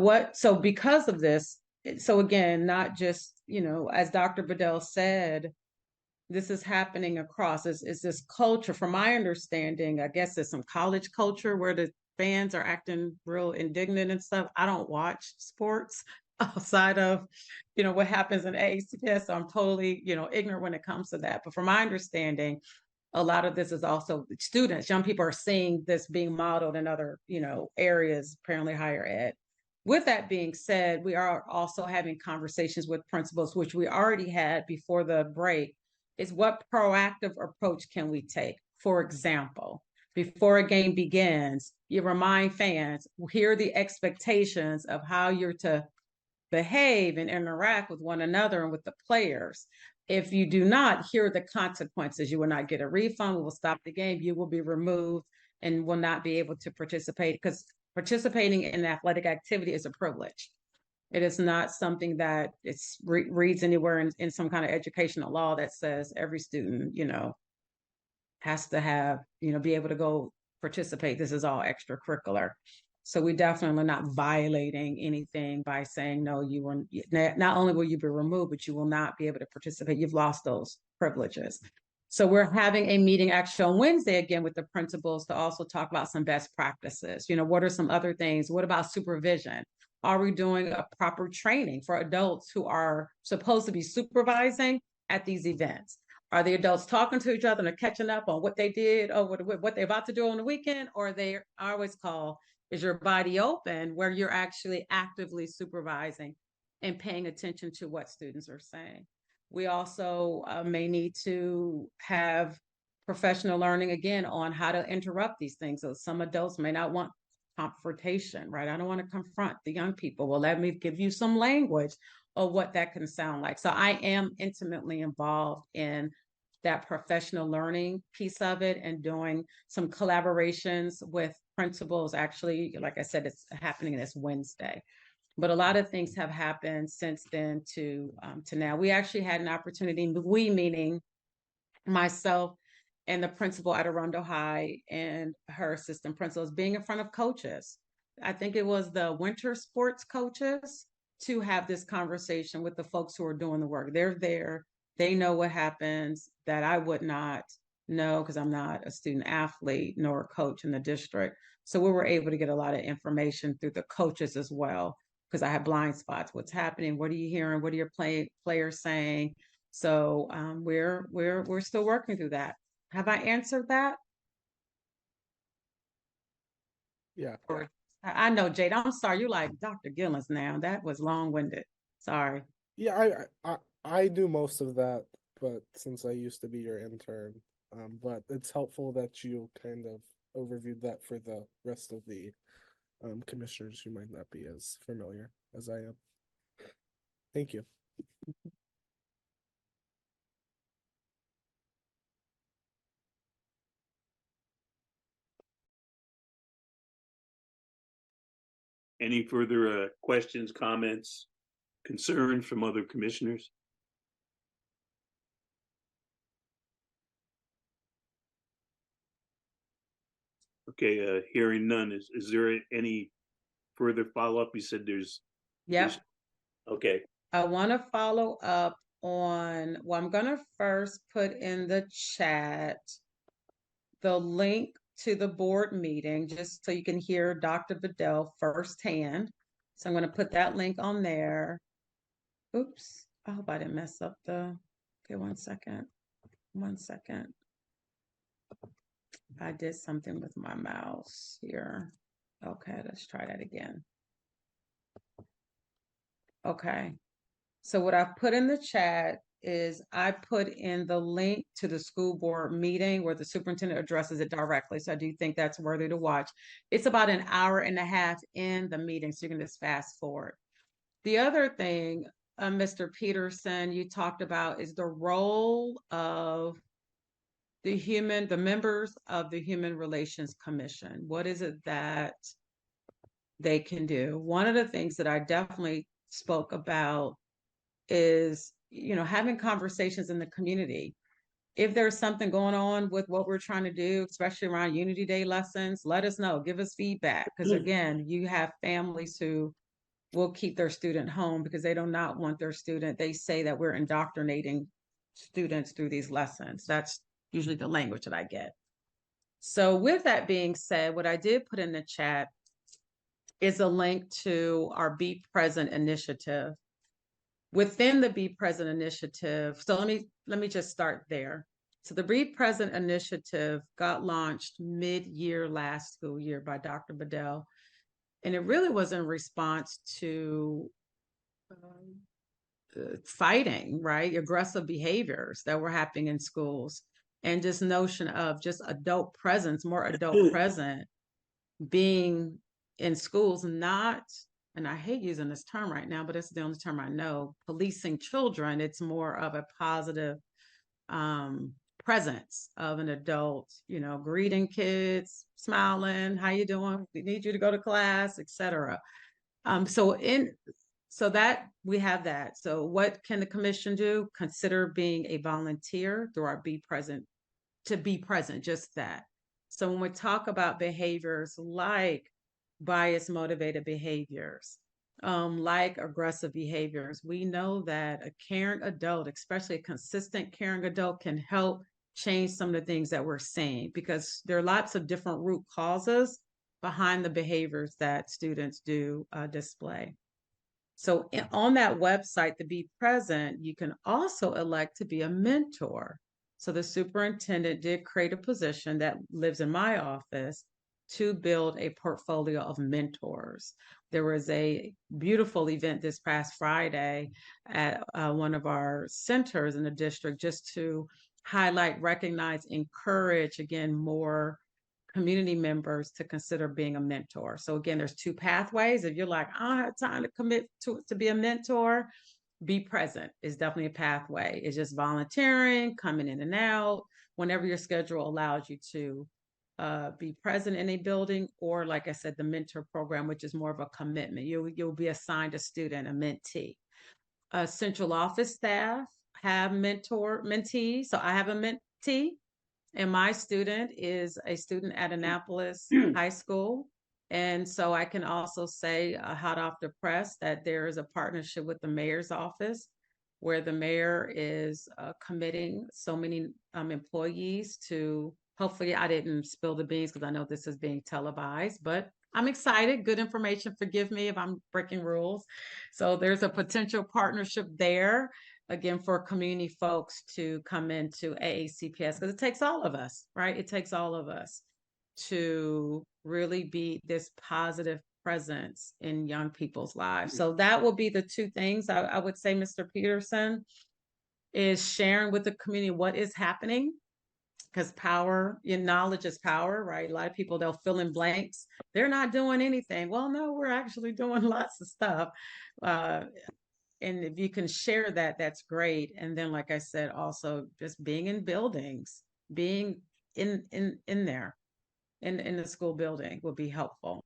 because of this, so again, not just, as Dr. Bedell said, this is happening across, is this culture, from my understanding, I guess there's some college culture where the fans are acting real indignant and stuff. I don't watch sports outside of, what happens in AACS. So I'm totally, ignorant when it comes to that. But from my understanding, a lot of this is also students, young people are seeing this being modeled in other, areas, apparently higher ed. With that being said, we are also having conversations with principals, which we already had before the break, is what proactive approach can we take? For example, before a game begins, you remind fans, here are the expectations of how you're to behave and interact with one another and with the players. If you do not, here are the consequences. You will not get a refund. We will stop the game. You will be removed and will not be able to participate, because participating in athletic activity is a privilege. It is not something that reads anywhere in some kind of educational law that says every student, has to have, be able to go participate. This is all extracurricular. So we definitely are not violating anything by saying, no, you will not only will you be removed, but you will not be able to participate. You've lost those privileges. So we're having a meeting actually on Wednesday again with the principals to also talk about some best practices. What are some other things? What about supervision? Are we doing a proper training for adults who are supposed to be supervising at these events? Are the adults talking to each other and catching up on what they did or what they're about to do on the weekend? Or they always call, is your body open, where you're actually actively supervising and paying attention to what students are saying? We also may need to have professional learning again on how to interrupt these things. So some adults may not want confrontation, right? I don't want to confront the young people. Well, let me give you some language of what that can sound like. So I am intimately involved in that professional learning piece of it and doing some collaborations with principals. Actually, like I said, it's happening this Wednesday. But a lot of things have happened since then to now. We actually had an opportunity, we meaning myself and the principal at Arundel High and her assistant principals, being in front of coaches. I think it was the winter sports coaches, to have this conversation with the folks who are doing the work. They're there. They know what happens that I would not know, because I'm not a student athlete nor a coach in the district. So we were able to get a lot of information through the coaches as well, because I have blind spots. What's happening? What are you hearing? What are your players saying? So we're still working through that. Have I answered that? Yeah. I know, Jade. I'm sorry. You're like Dr. Gillens now. That was long-winded. Sorry. Yeah, I do most of that, but since I used to be your intern, but it's helpful that you kind of overviewed that for the rest of the commissioners who might not be as familiar as I am. Thank you. Any further questions, comments, concerns from other commissioners? Okay, hearing none. Is there any further follow-up? You said there's. Yep. Okay. I want to follow up on, well, I'm going to first put in the chat the link to the board meeting, just so you can hear Dr. Bedell firsthand. So I'm going to put that link on there. Oops, I hope I didn't mess up the, okay, 1 second. 1 second. I did something with my mouse here. Okay, let's try that again. Okay, so what I put in the chat is I put in the link to the school board meeting where the superintendent addresses it directly. So I do think that's worthy to watch. It's about an hour and a half in the meeting, so you can just fast forward. The other thing, Mr. Peterson, you talked about is the role of the members of the Human Relations Commission. What is it that they can do? One of the things that I definitely spoke about is, having conversations in the community. If there's something going on with what we're trying to do, especially around Unity Day lessons, let us know, give us feedback. Because again, you have families who will keep their student home because they do not want their student. They say that we're indoctrinating students through these lessons. That's usually the language that I get. So with that being said, what I did put in the chat is a link to our Be Present initiative. Within the Be Present initiative, so let me just start there. So the Be Present initiative got launched mid-year last school year by Dr. Bedell. And it really was in response to fighting, right? Aggressive behaviors that were happening in schools, and this notion of just adult presence, more adult present being in schools, not, and I hate using this term right now, but it's the only term I know, policing children. It's more of a positive presence of an adult, you know, greeting kids, smiling, how you doing? We need you to go to class, etc. So that we have that. So what can the commission do? Consider being a volunteer through our Be Present, to be present, just that. So when we talk about behaviors like bias motivated behaviors, like aggressive behaviors, we know that a caring adult, especially a consistent caring adult, can help change some of the things that we're seeing, because there are lots of different root causes behind the behaviors that students do display. So on that website, to Be Present, you can also elect to be a mentor. So the superintendent did create a position that lives in my office to build a portfolio of mentors. There was a beautiful event this past Friday at one of our centers in the district, just to highlight, recognize, encourage, again, more community members to consider being a mentor. So again, there's two pathways. If you're like, I don't have time to commit to be a mentor, Be Present is definitely a pathway. It's just volunteering, coming in and out, whenever your schedule allows you to be present in a building, or like I said, the mentor program, which is more of a commitment. You'll be assigned a student, a mentee. Central office staff have mentees. So I have a mentee, and my student is a student at Annapolis High School. And so I can also say, hot off the press, that there is a partnership with the mayor's office, where the mayor is committing so many employees to, hopefully I didn't spill the beans because I know this is being televised, but I'm excited. Good information. Forgive me if I'm breaking rules. So there's a potential partnership there, again, for community folks to come into AACPS, because it takes all of us, right? It takes all of us to really be this positive presence in young people's lives. So that will be the two things I would say, Mr. Peterson, is sharing with the community what is happening, because power, your knowledge is power, right? A lot of people, they'll fill in blanks. They're not doing anything. Well, no, we're actually doing lots of stuff. And if you can share that, that's great. And then, like I said, also just being in buildings, being in there, in the school building would be helpful.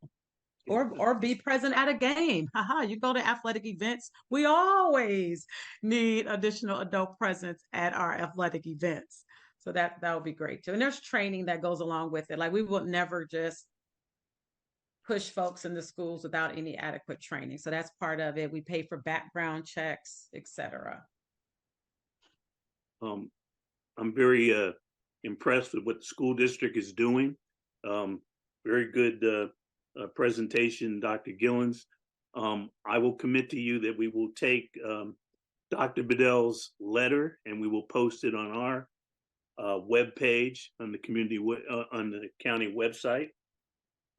Or be present at a game. You go to athletic events. We always need additional adult presence at our athletic events. So that would be great too. And there's training that goes along with it. Like, we would never just push folks in the schools without any adequate training. So that's part of it. We pay for background checks, etc. I'm very impressed with what the school district is doing. Very good presentation, Dr. Gillens. I will commit to you that we will take Dr. Bedell's letter and we will post it on our web page on the community on the county website.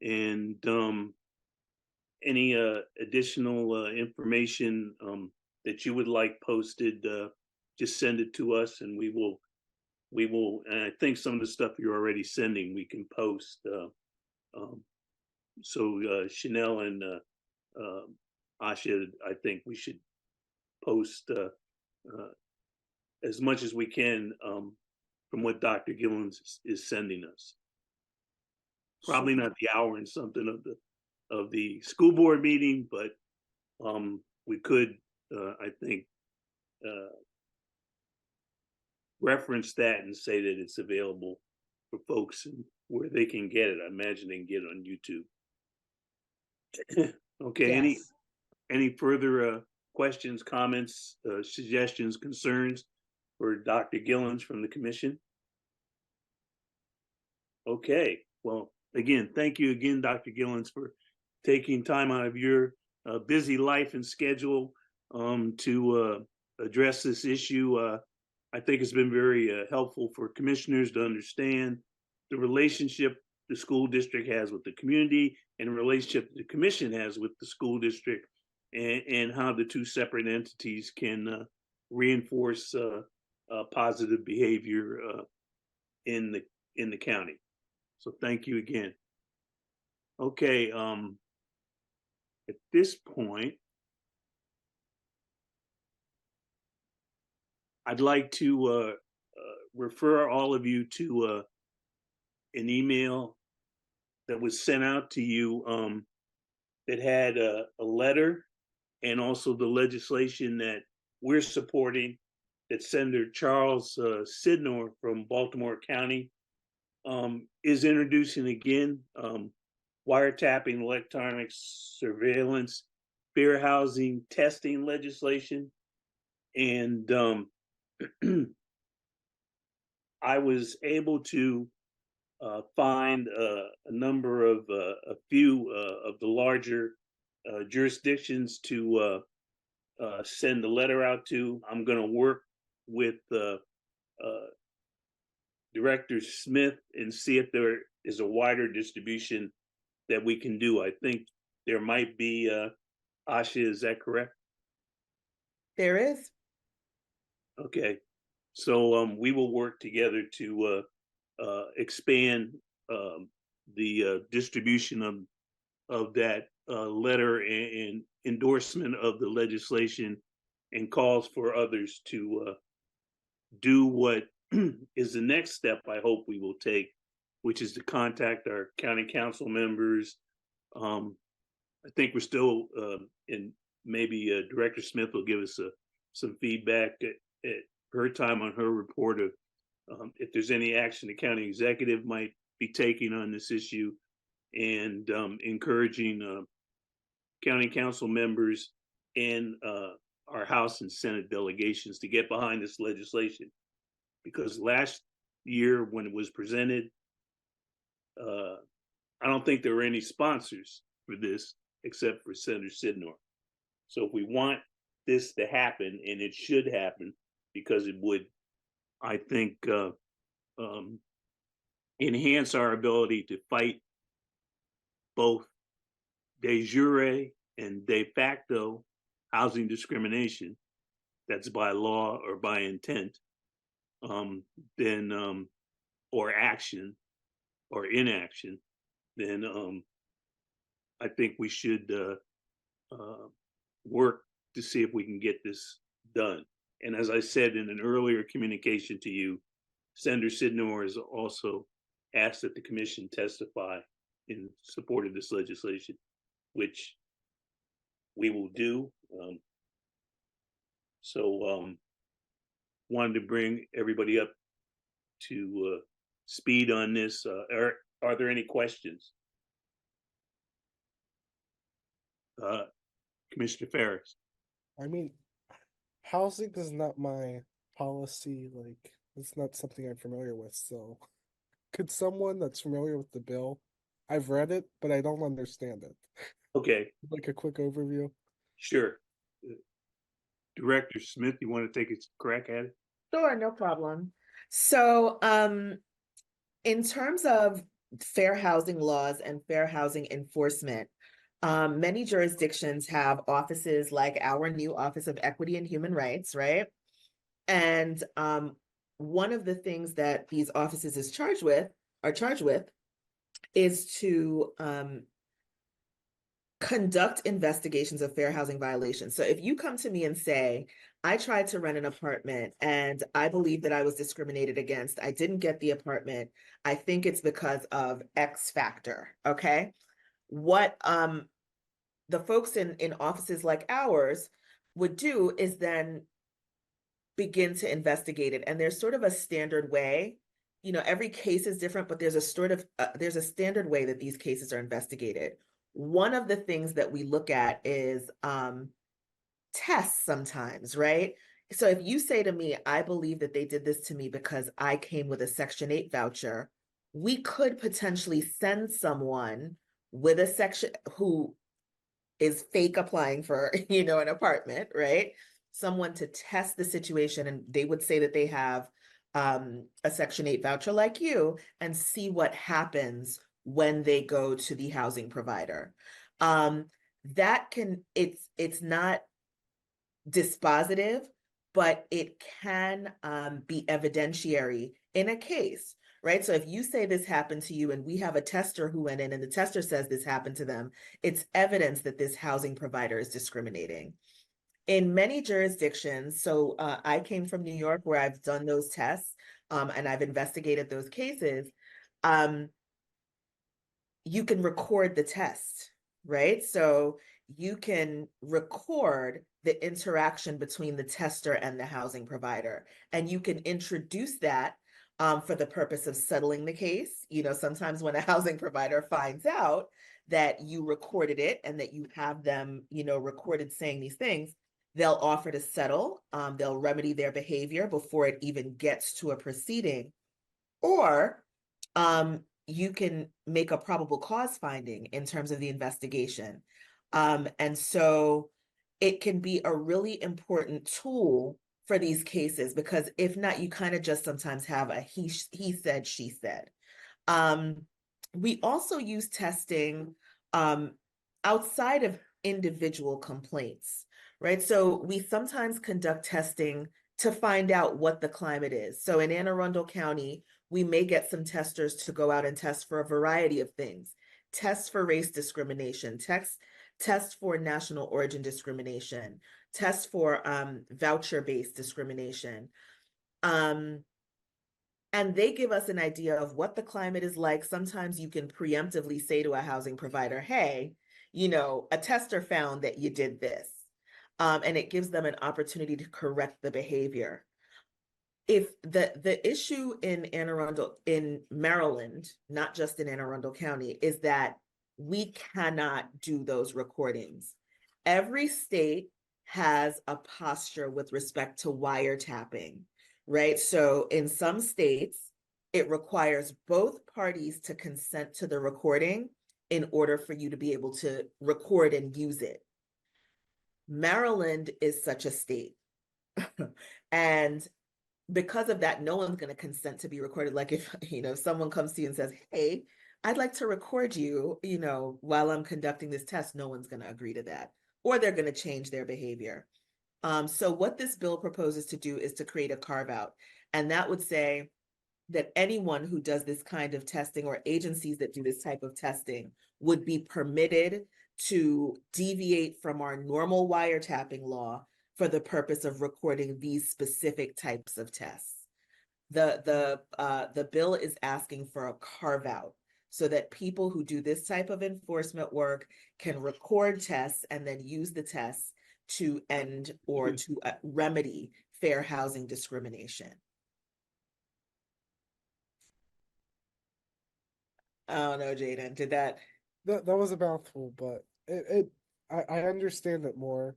And any additional information that you would like posted, just send it to us, and we will. And I think some of the stuff you're already sending, we can post. So Chanel and Asha, I think we should post as much as we can from what Dr. Gillens is sending us. Probably not the hour and something of the school board meeting, but we could, I think, reference that and say that it's available for folks and where they can get it. I imagine they can get it on YouTube. Okay. Yes. Any further questions, comments, suggestions, concerns for Dr. Gillens from the commission? Okay. Well, again, thank you again, Dr. Gillens, for taking time out of your busy life and schedule to address this issue I think it's been very helpful for commissioners to understand the relationship the school district has with the community and the relationship the commission has with the school district, and how the two separate entities can reinforce positive behavior in the county. So thank you again. Okay, at this point, I'd like to refer all of you to an email that was sent out to you that had a letter and also the legislation that we're supporting that Senator Charles Sidnor from Baltimore County is introducing again. Wiretapping, electronic surveillance, fair housing testing legislation. And I was able to find a number of a few of the larger jurisdictions to send a letter out to. I'm going to work with Director Smith and see if there is a wider distribution that we can do. I think there might be, Asha, is that correct? There is. Okay, so we will work together to expand the distribution of that letter and endorsement of the legislation, and calls for others to do what is the next step I hope we will take, which is to contact our county council members. I think we're still, and maybe Director Smith will give us some feedback at her time on her report of if there's any action the county executive might be taking on this issue, and encouraging county council members and our House and Senate delegations to get behind this legislation. Because last year when it was presented, I don't think there were any sponsors for this except for Senator Sidnor. So if we want this to happen, and it should happen, because it would, I think, enhance our ability to fight both de jure and de facto housing discrimination that's by law or by intent, then or action or inaction, then I think we should work to see if we can get this done. And as I said in an earlier communication to you, Senator Sidnor has also asked that the commission testify in support of this legislation, which we will do. Wanted to bring everybody up to speed on this. Are there any questions? Commissioner Ferris. I mean, housing is not my policy. Like, it's not something I'm familiar with. So, could someone that's familiar with the bill? I've read it, but I don't understand it. Okay. Like a quick overview. Sure. Director Smith, you want to take a crack at it? Sure, no problem. So, in terms of fair housing laws and fair housing enforcement, many jurisdictions have offices like our new Office of Equity and Human Rights, right? And one of the things that these offices are charged with is to conduct investigations of fair housing violations. So if you come to me and say, I tried to rent an apartment and I believe that I was discriminated against, I didn't get the apartment, I think it's because of X factor, okay? What the folks in offices like ours would do is then begin to investigate it. And there's sort of a standard way, you know, every case is different, but there's a sort of, there's a standard way that these cases are investigated. One of the things that we look at is tests sometimes, right? So if you say to me, I believe that they did this to me because I came with a Section 8 voucher, we could potentially send someone with a section who is fake applying for, you know, an apartment, right? someone to test the situation, and they would say that they have a Section 8 voucher like you, and see what happens when they go to the housing provider. It's not dispositive, but it can be evidentiary in a case, right? So if you say this happened to you and we have a tester who went in and the tester says this happened to them, it's evidence that this housing provider is discriminating. In many jurisdictions, so I came from New York where I've done those tests and I've investigated those cases, you can record the test, right? So you can record the interaction between the tester and the housing provider, and you can introduce that for the purpose of settling the case. You know, sometimes when a housing provider finds out that you recorded it and that you have them, you know, recorded saying these things, they'll offer to settle. They'll remedy their behavior before it even gets to a proceeding. Or you can make a probable cause finding in terms of the investigation. And so it can be a really important tool for these cases, because if not, you kind of just sometimes have a he said, she said. We also use testing outside of individual complaints, right? So we sometimes conduct testing to find out what the climate is. So in Anne Arundel County, we may get some testers to go out and test for a variety of things. Test for race discrimination, test for national origin discrimination, test for voucher-based discrimination. And they give us an idea of what the climate is like. Sometimes you can preemptively say to a housing provider, hey, you know, a tester found that you did this. And it gives them an opportunity to correct the behavior. If the issue in Anne Arundel, in Maryland, not just in Anne Arundel County, is that we cannot do those recordings. Every state has a posture with respect to wiretapping, right? So in some states, it requires both parties to consent to the recording in order for you to be able to record and use it. Maryland is such a state. And because of that, no one's going to consent to be recorded. Like if, you know, someone comes to you and says, hey, I'd like to record you, you know, while I'm conducting this test, no one's going to agree to that, or they're going to change their behavior. So what this bill proposes to do is to create a carve out. And that would say that anyone who does this kind of testing, or agencies that do this type of testing, would be permitted to deviate from our normal wiretapping law for the purpose of recording these specific types of tests. The bill is asking for a carve out so that people who do this type of enforcement work can record tests and then use the tests to end or to remedy fair housing discrimination. I don't know, Jaden, did that? That was a mouthful, but I understand it more.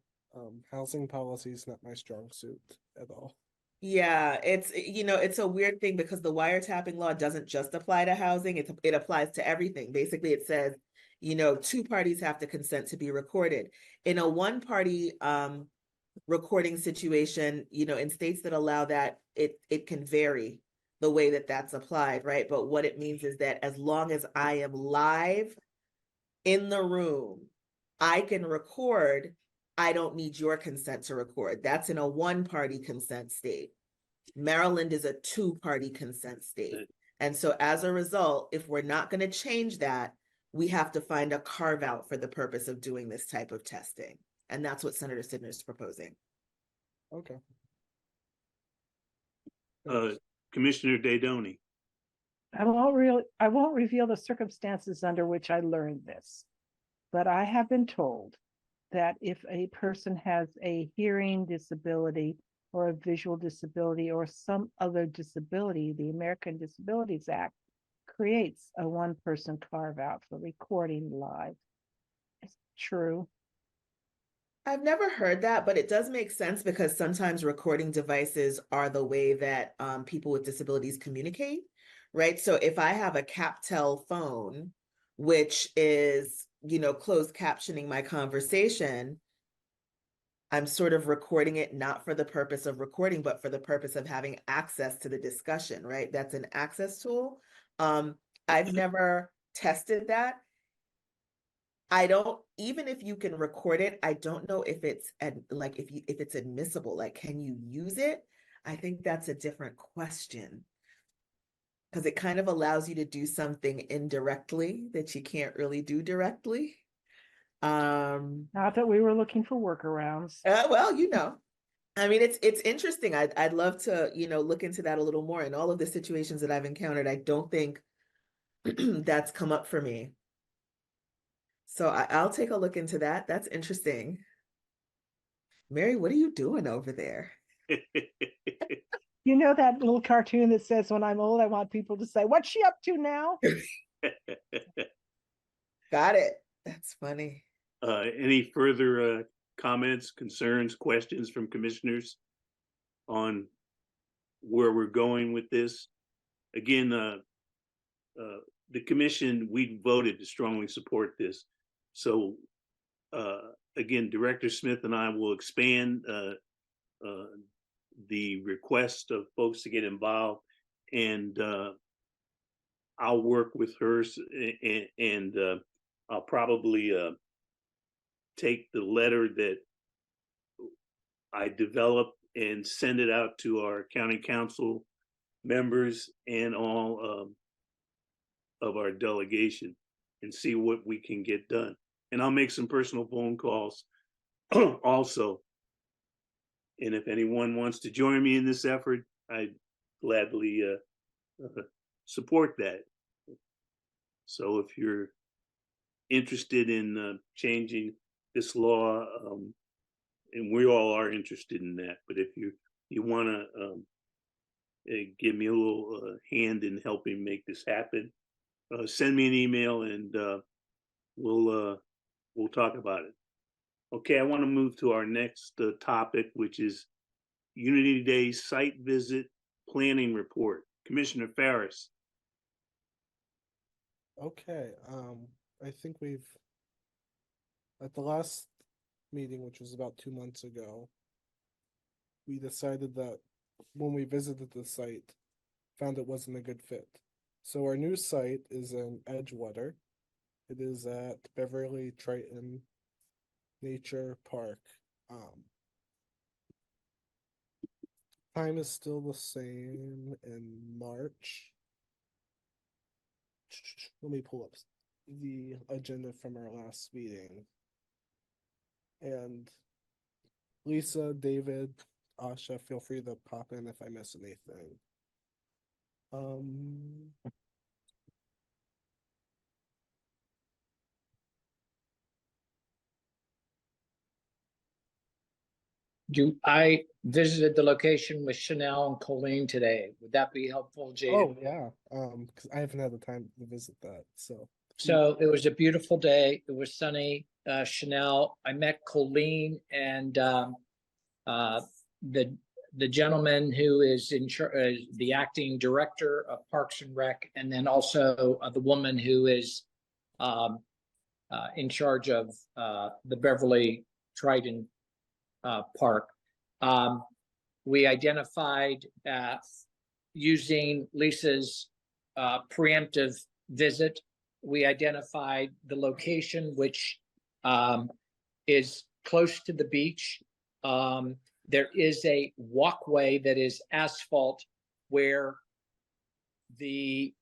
Housing policy is not my strong suit at all. Yeah, it's, you know, it's a weird thing because the wiretapping law doesn't just apply to housing, it applies to everything. Basically, it says, you know, two parties have to consent to be recorded. In a one-party recording situation, you know, in states that allow that, it can vary the way that that's applied, right? But what it means is that as long as I am live in the room, I can record. I don't need your consent to record. That's in a one-party consent state. Maryland is a two-party consent state. And so as a result, if we're not going to change that, we have to find a carve out for the purpose of doing this type of testing. And that's what Senator Sidner is proposing. Okay. Commissioner Daydoni. I won't reveal the circumstances under which I learned this, but I have been told that if a person has a hearing disability or a visual disability or some other disability, the American Disabilities Act creates a one-person carve-out for recording live. It's true. I've never heard that, but it does make sense because sometimes recording devices are the way that people with disabilities communicate, right? So if I have a CapTel phone, which is, you know, closed captioning my conversation, I'm sort of recording it not for the purpose of recording, but for the purpose of having access to the discussion, right? That's an access tool. I've never tested that. I don't, even if you can record it, I don't know if it's like if it's admissible, like can you use it? I think that's a different question. Because it kind of allows you to do something indirectly that you can't really do directly. Not that we were looking for workarounds. Well, I mean, it's interesting. I'd love to, look into that a little more. In all of the situations that I've encountered, I don't think that's come up for me. So I'll take a look into that. That's interesting. Mary, what are you doing over there? You know that little cartoon that says, when I'm old, I want people to say, what's she up to now? Got it. That's funny. Any further comments, concerns, questions from commissioners on where we're going with this? Again, the commission, we voted to strongly support this. So again, Director Smith and I will expand the request of folks to get involved, and I'll work with hers, and I'll probably take the letter that I develop and send it out to our county council members and all of our delegation and see what we can get done. And I'll make some personal phone calls also. And if anyone wants to join me in this effort, I'd gladly support that. So if you're interested in changing this law, and we all are interested in that, but if you want to give me a little hand in helping make this happen, send me an email and we'll talk about it. Okay, I want to move to our next topic, which is Unity Day site visit planning report. Commissioner Farris. Okay, I think at the last meeting, which was about 2 months ago, we decided that when we visited the site, found it wasn't a good fit. So our new site is in Edgewater. It is at Beverly Triton Nature Park. Time is still the same in March. Let me pull up the agenda from our last meeting. And Lisa, David, Asha, feel free to pop in if I miss anything. I visited the location with Chanel and Colleen today. Would that be helpful, Jade? Oh yeah, because I haven't had the time to visit that. So it was a beautiful day. It was sunny. Chanel, I met Colleen and the gentleman who is in charge, the acting director of Parks and Rec, and then also the woman who is in charge of the Beverly Triton Park. We identified using Lisa's preemptive visit. We identified the location, which is close to the beach. There is a walkway that is asphalt where the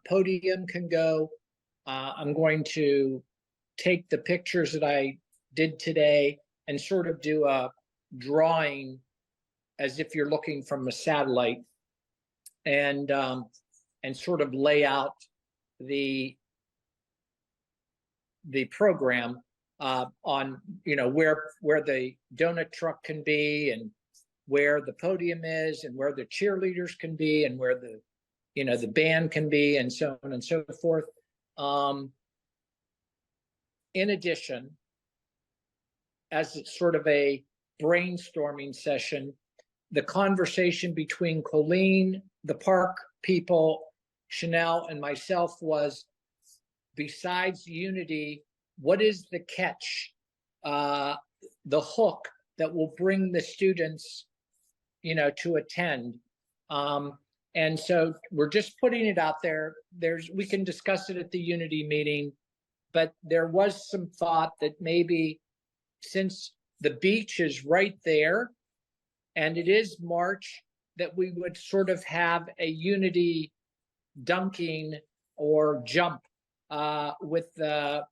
podium can go. I'm going to take the pictures that I did today and sort of do a drawing as if you're looking from a satellite, and sort of lay out the program on where the donut truck can be, and where the podium is, and where the cheerleaders can be, and where the band can be, and so on and so forth. In addition, as sort of a brainstorming session, the conversation between Colleen, the park people, Chanel, and myself was, besides Unity, what is the catch the hook that will bring the students, to attend. And so we're just putting it out there. We can discuss it at the Unity meeting, but there was some thought that maybe since the beach is right there and it is March, that we would sort of have a Unity dunking or jump with the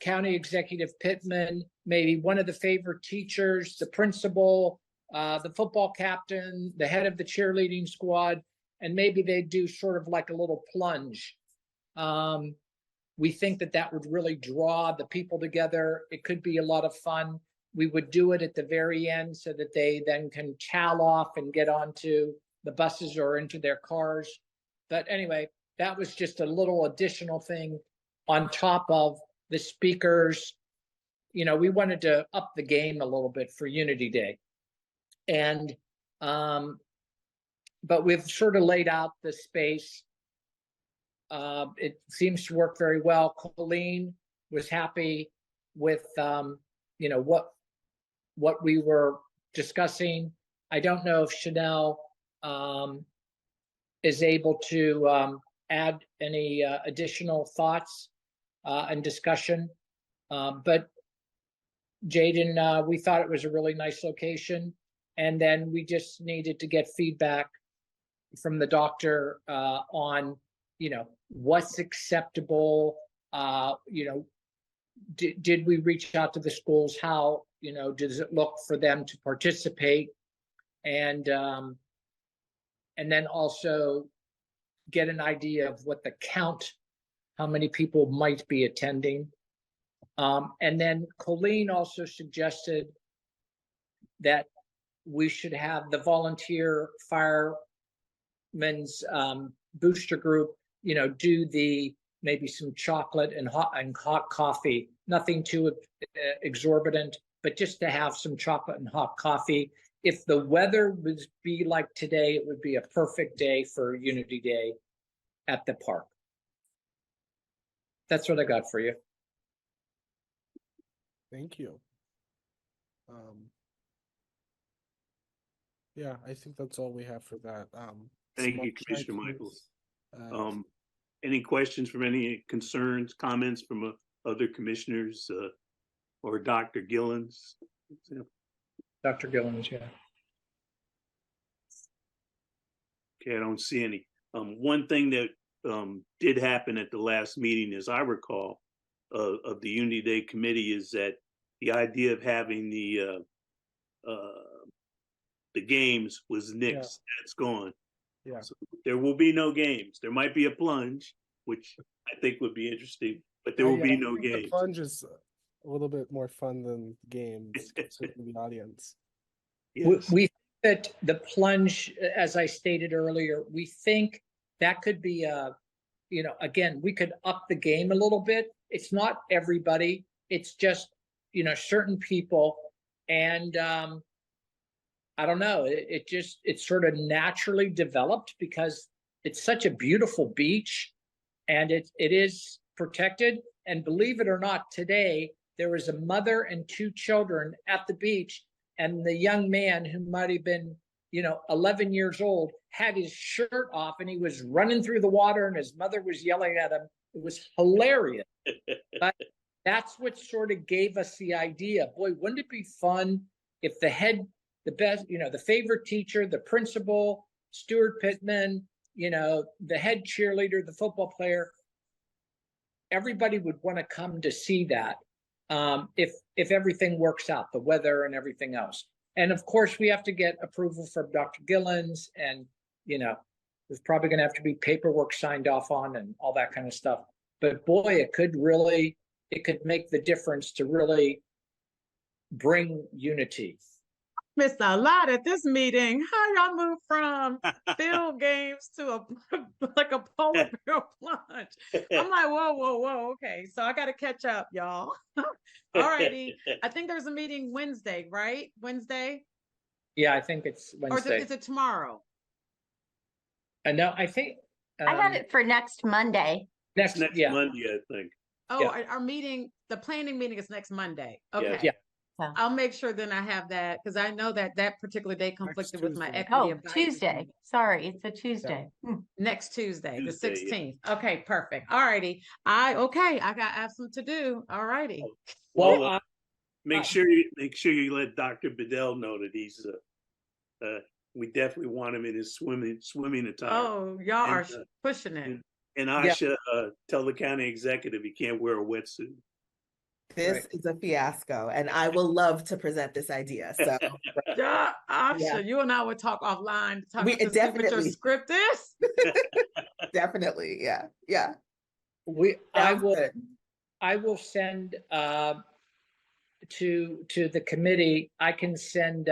county executive Pittman, maybe one of the favorite teachers, the principal, the football captain, the head of the cheerleading squad, and maybe they do sort of like a little plunge. We think that would really draw the people together. It could be a lot of fun. We would do it at the very end so that they then can towel off and get onto the buses or into their cars. But anyway, that was just a little additional thing on top of the speakers. We wanted to up the game a little bit for Unity Day. And, but we've sort of laid out the space. It seems to work very well. Colleen was happy with, what we were discussing. I don't know if Chanel is able to add any additional thoughts and discussion. But Jaden, we thought it was a really nice location. And then we just needed to get feedback from the doctor on, what's acceptable. Did we reach out to the schools? How, does it look for them to participate? And then also get an idea of what the count, how many people might be attending. And then Colleen also suggested that we should have the volunteer firemen's booster group, do maybe some chocolate and hot coffee, nothing too exorbitant, but just to have some chocolate and hot coffee. If the weather would be like today, it would be a perfect day for Unity Day at the park. That's what I got for you. Thank you. Yeah, I think that's all we have for that. Thank you, Commissioner Michaels. Any questions from any concerns, comments from other commissioners or Dr. Gillens? Dr. Gillens, yeah. Okay, I don't see any. One thing that did happen at the last meeting, as I recall, of the Unity Day committee, is that the idea of having the games was nixed. Yeah. That's gone. Yeah. So there will be no games. There might be a plunge, which I think would be interesting, but there will be no games. The plunge is a little bit more fun than games, considering the audience. Yes. We think that the plunge, as I stated earlier, we think that could be again, we could up the game a little bit. It's not everybody. It's just, certain people. And I don't know, it sort of naturally developed because it's such a beautiful beach and it is protected. And believe it or not, today, there was a mother and two children at the beach, and the young man, who might have been, 11 years old, had his shirt off and he was running through the water and his mother was yelling at him. It was hilarious. But that's what sort of gave us the idea. Boy, wouldn't it be fun if the best, the favorite teacher, the principal, Stuart Pittman, the head cheerleader, the football player, everybody would want to come to see that. If everything works out, the weather and everything else. And of course, we have to get approval from Dr. Gillens, and there's probably going to have to be paperwork signed off on and all that kind of stuff. But boy, it could make the difference to really bring unity. Missed a lot at this meeting. How y'all move from field games to a polar bear plunge? I'm like, whoa. Okay, so I got to catch up, y'all. All righty. I think there's a meeting Wednesday, right? Wednesday? Yeah, I think it's Wednesday. Or is it tomorrow? No, I think I have it for next Monday. Next Monday, I think. Oh, Yeah. our meeting, the planning meeting is next Monday. Okay. Yeah. So. I'll make sure then I have that, because I know that that particular day conflicted with my Tuesday. equity Oh, advisory Tuesday. committee. Sorry, it's a Tuesday. Next Tuesday, the Tuesday, yeah. 16th. Okay, perfect. All righty. I have some to do. All righty. Well, Well, make sure you let Dr. Bedell know that he's we definitely want him in his swimming attire. Oh, y'all And, are pushing it. And Asha, tell the county executive he can't wear a wetsuit. This is a fiasco, and I will love to present this idea. So Yeah, Asha, Yeah. you and I would talk offline to talk We- to see what your definitely. script is. definitely, yeah. I Sounds good. will send to the committee. I can send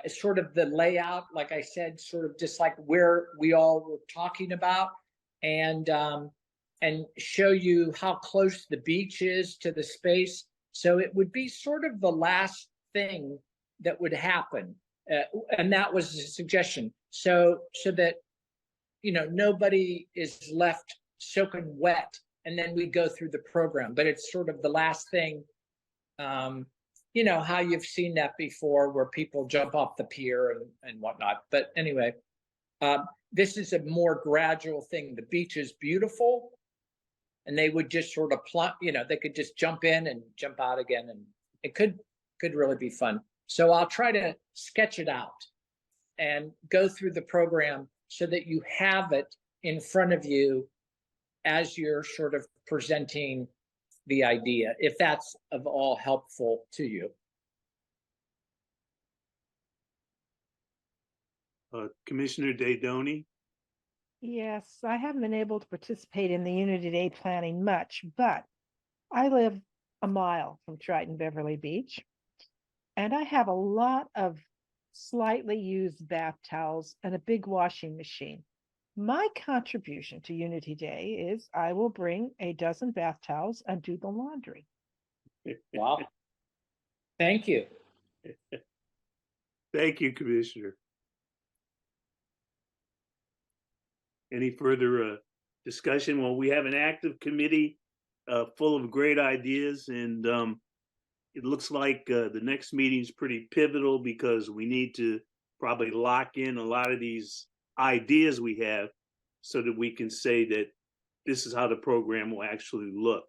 sort of the layout, like I said, sort of just like where we all were talking about, and show you how close the beach is to the space. So it would be sort of the last thing that would happen, and that was a suggestion. So that nobody is left soaking wet, and then we go through the program. But it's sort of the last thing. How you've seen that before, where people jump off the pier and whatnot. But anyway, this is a more gradual thing. The beach is beautiful, and they would just sort of they could just jump in and jump out again, and it could really be fun. So I'll try to sketch it out and go through the program so that you have it in front of you as you're sort of presenting the idea, if that's of all helpful to you. Commissioner Daydoni? Yes, I haven't been able to participate in the Unity Day planning much, but I live a mile from Triton Beverly Beach, and I have a lot of slightly used bath towels and a big washing machine. My contribution to Unity Day is I will bring a dozen bath towels and do the laundry. Wow. Thank you. Thank you, Commissioner. Any further discussion? Well, we have an active committee full of great ideas, and it looks like the next meeting is pretty pivotal because we need to probably lock in a lot of these ideas we have so that we can say that this is how the program will actually look.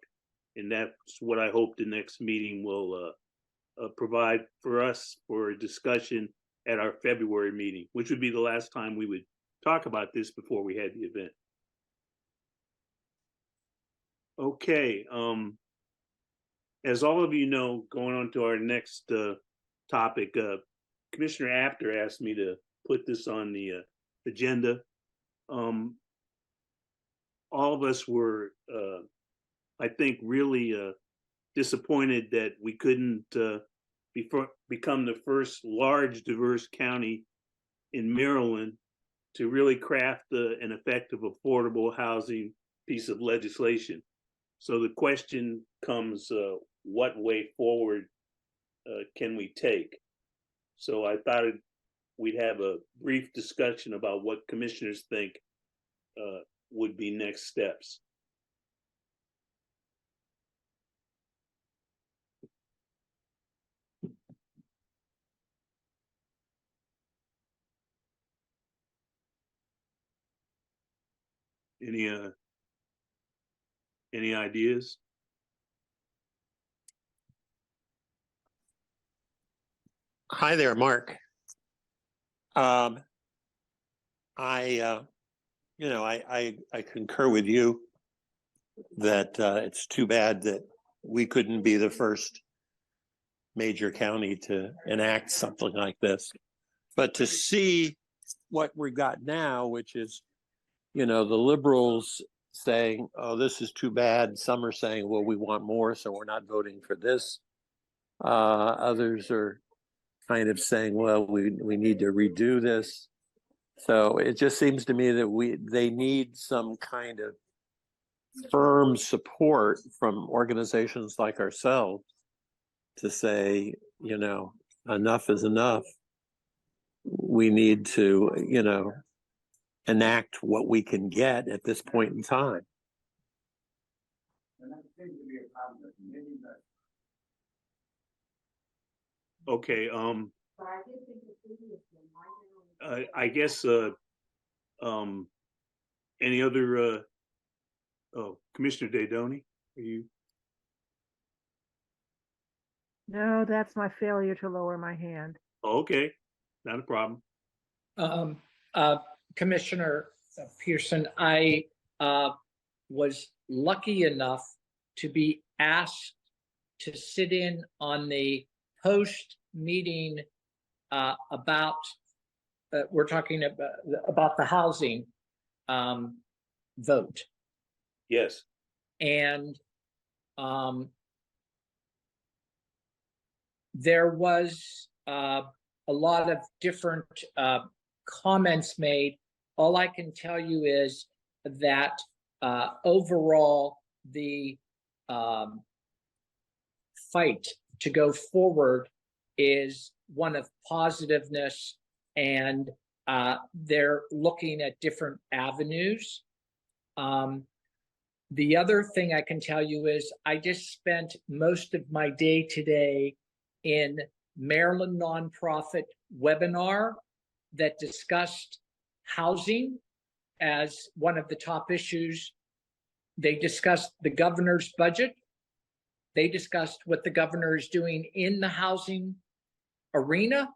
And that's what I hope the next meeting will provide for us for a discussion at our February meeting, which would be the last time we would talk about this before we had the event. Okay, as all of you know, going on to our next topic, Commissioner Apter asked me to put this on the agenda. All of us were, I think, really disappointed that we couldn't become the first large diverse county in Maryland to really craft an effective affordable housing piece of legislation. So the question comes, what way forward can we take? So I thought we'd have a brief discussion about what commissioners think would be next steps. Any ideas? Hi there, Mark. I concur with you that it's too bad that we couldn't be the first major county to enact something like this. But to see what we've got now, which is, the liberals saying, oh, this is too bad. Some are saying, well, we want more, so we're not voting for this. Others are kind of saying, well, we need to redo this. So it just seems to me that they need some kind of firm support from organizations like ourselves to say, enough is enough. We need to, enact what we can get at this point in time. Okay, I guess, any other, oh, Commissioner Dadoni, are you? No, that's my failure to lower my hand. Oh, okay, not a problem. Um, Commissioner Pearson, I was lucky enough to be asked to sit in on the post-meeting about, we're talking about the housing vote. Yes. And there was a lot of different comments made. All I can tell you is that overall, the fight to go forward is one of positiveness, and they're looking at different avenues. The other thing I can tell you is I just spent most of my day today in Maryland nonprofit webinar that discussed housing as one of the top issues. They discussed the governor's budget. They discussed what the governor is doing in the housing arena.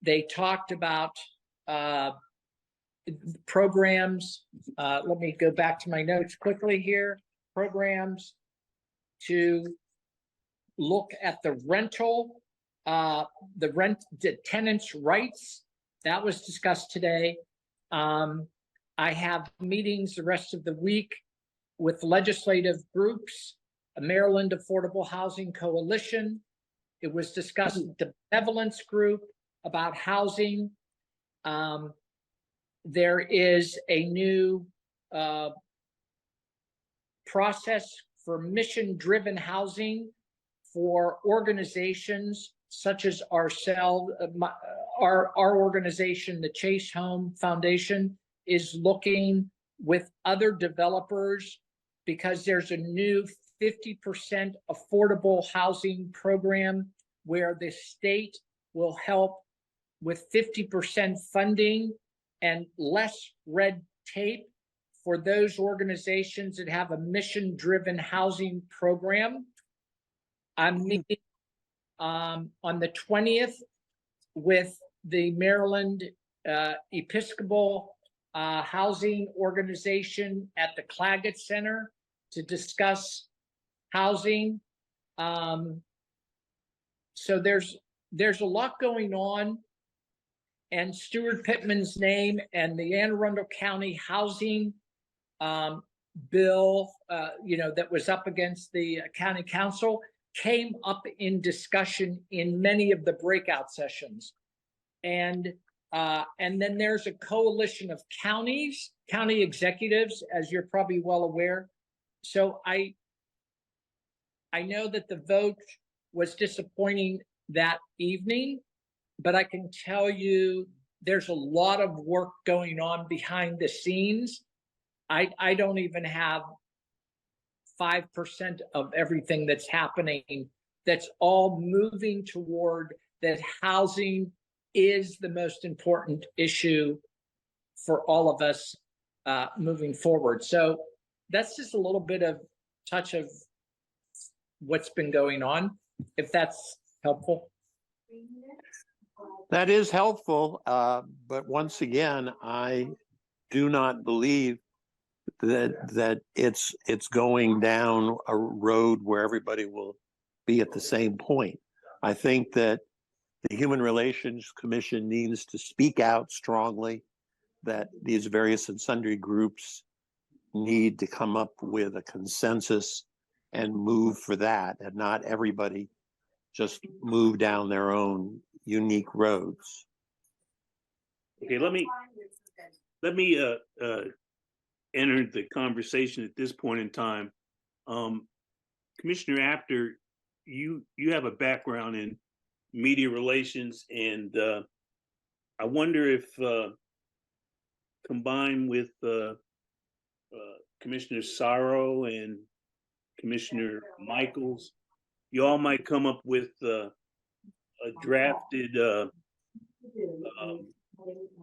They talked about programs. Let me go back to my notes quickly here. Programs to look at the rental, the tenants' rights. That was discussed today. I have meetings the rest of the week with legislative groups, a Maryland Affordable Housing Coalition. It was discussed at the benevolence group about housing. There is a new process for mission-driven housing for organizations such as ourselves. Our organization, the Chase Home Foundation, is looking with other developers because there's a new 50% affordable housing program where the state will help with 50% funding and less red tape for those organizations that have a mission-driven housing program. I'm meeting on the 20th with the Maryland Episcopal Housing Organization at the Claggett Center to discuss housing. So there's a lot going on, and Stuart Pittman's name and the Anne Arundel County housing bill, that was up against the county council came up in discussion in many of the breakout sessions. And then there's a coalition of counties, county executives, as you're probably well aware. So I know that the vote was disappointing that evening, but I can tell you there's a lot of work going on behind the scenes. I don't even have 5% of everything that's happening. That's all moving toward that housing is the most important issue for all of us moving forward. So that's just a little bit of touch of what's been going on, if that's helpful. That is helpful, but once again, I do not believe that it's going down a road where everybody will be at the same point. I think that the Human Relations Commission needs to speak out strongly that these various and sundry groups need to come up with a consensus and move for that, and not everybody just move down their own unique roads. Okay, let me enter the conversation at this point in time. Commissioner Apter, you have a background in media relations, and I wonder if combined with Commissioner Sorrow and Commissioner Michaels, you all might come up with a drafted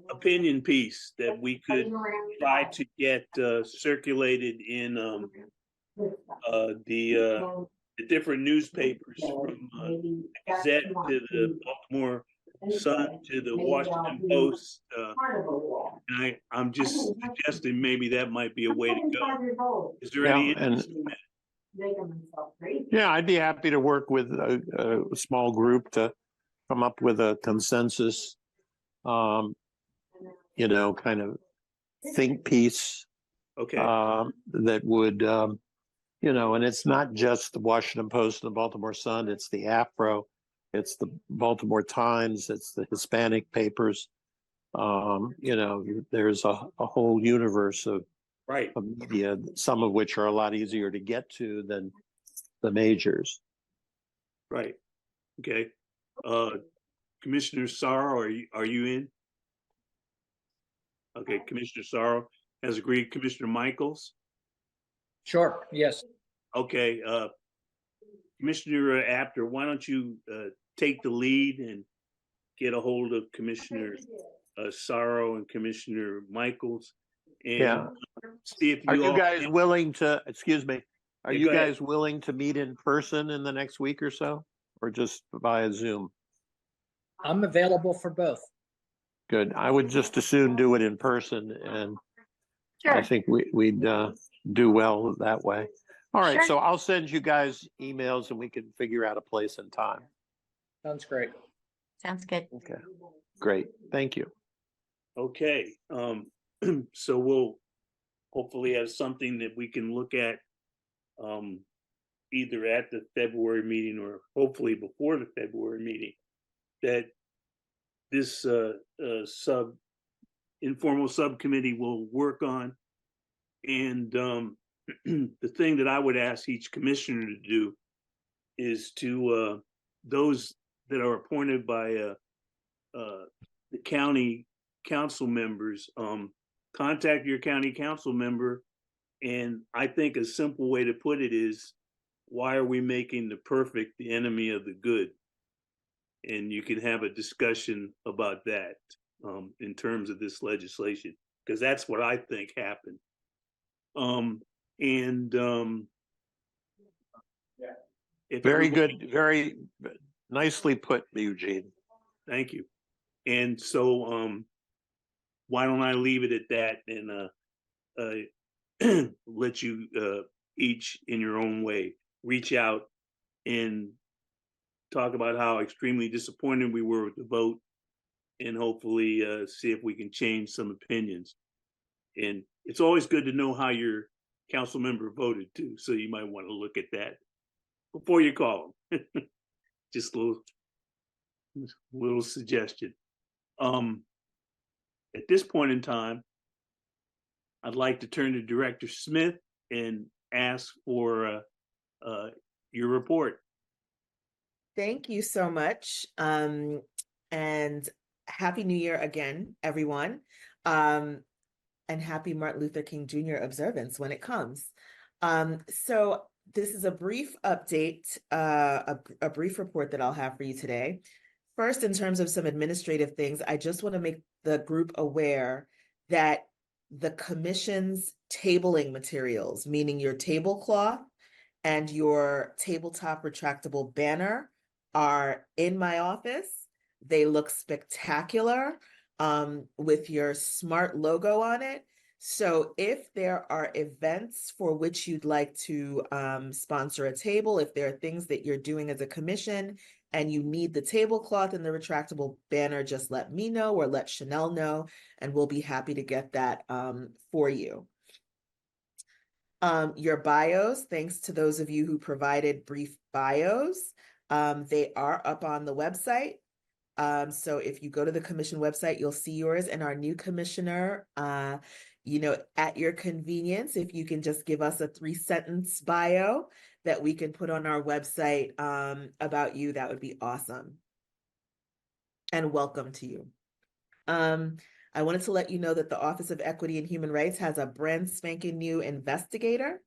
opinion piece that we could try to get circulated in the different newspapers, from the Gazette to the Baltimore Sun to the Washington Post. And I'm just suggesting maybe that might be a way to go. Is there any interest in that? Yeah, I'd be happy to work with a small group to come up with a consensus, kind of think piece Okay, that would, and it's not just the Washington Post and the Baltimore Sun, it's the Afro, it's the Baltimore Times, it's the Hispanic papers. There's a whole universe of right. media, some of which are a lot easier to get to than the majors. Right. Okay. Commissioner Sorrow, are you in? Okay, Commissioner Sorrow has agreed. Commissioner Michaels? Sure, yes. Okay, Commissioner Apter, why don't you take the lead and get a hold of Commissioner Sorrow and Commissioner Michaels, and Yeah. see if Are you all guys willing to, excuse me, are Yeah, you go ahead. guys willing to meet in person in the next week or so, or just via Zoom? I'm available for both. Good. I would just as soon do it in person, and I Sure. think we'd do well that way. All right, Sure. so I'll send you guys emails and we can figure out a place and time. Sounds great. Sounds good. Okay, great. Thank you. Okay, so we'll hopefully have something that we can look at either at the February meeting or hopefully before the February meeting, that this informal subcommittee will work on. And the thing that I would ask each commissioner to do is to those that are appointed by the county council members, contact your county council member. And I think a simple way to put it is, why are we making the perfect the enemy of the good? And you can have a discussion about that in terms of this legislation, because that's what I think happened. If Very everybody- good, very nicely put, Eugene. Thank you. And so why don't I leave it at that and let you each in your own way reach out and talk about how extremely disappointed we were with the vote, and hopefully see if we can change some opinions. And it's always good to know how your council member voted too, so you might want to look at that before you call them. Just a little suggestion. At this point in time, I'd like to turn to Director Smith and ask for your report. Thank you so much. And Happy New Year again, everyone. And happy Martin Luther King Jr. observance when it comes. So this is a brief update, a brief report that I'll have for you today. First, in terms of some administrative things, I just want to make the group aware that the commission's tabling materials, meaning your tablecloth and your tabletop retractable banner, are in my office. They look spectacular with your smart logo on it. So if there are events for which you'd like to sponsor a table, if there are things that you're doing as a commission and you need the tablecloth and the retractable banner, just let me know or let Chanel know, and we'll be happy to get that for you. Your bios, thanks to those of you who provided brief bios. They are up on the website. So if you go to the commission website, you'll see yours and our new commissioner, at your convenience. If you can just give us a 3-sentence bio that we can put on our website about you, that would be awesome. And welcome to you. I wanted to let you know that the Office of Equity and Human Rights has a brand spanking new investigator.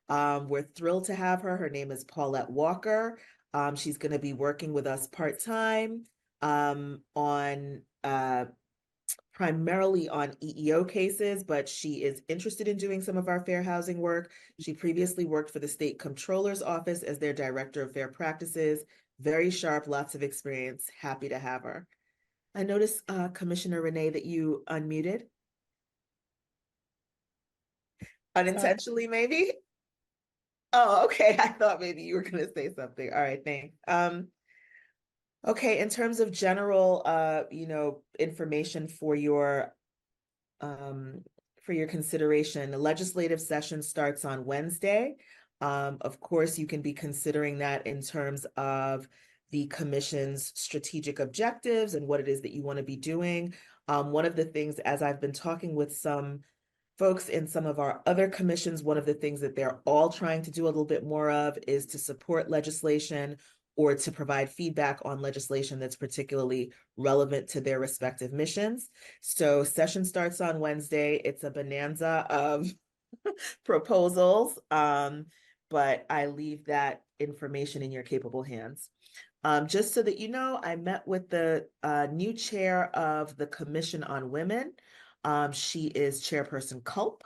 We're thrilled to have her. Her name is Paulette Walker. She's going to be working with us part-time on primarily on EEO cases, but she is interested in doing some of our fair housing work. She previously worked for the State Comptroller's Office as their Director of Fair Practices. Very sharp, lots of experience. Happy to have her. I noticed, Commissioner Renee, that you unmuted. Unintentionally, maybe? Oh, okay. I thought maybe you were going to say something. All right, thanks. Okay, in terms of general, information for your consideration, the legislative session starts on Wednesday. Of course, you can be considering that in terms of the commission's strategic objectives and what it is that you want to be doing. One of the things, as I've been talking with some folks in some of our other commissions, one of the things that they're all trying to do a little bit more of is to support legislation or to provide feedback on legislation that's particularly relevant to their respective missions. So session starts on Wednesday. It's a bonanza of proposals, but I leave that information in your capable hands. Just so that you know, I met with the new chair of the Commission on Women. She is Chairperson Culp.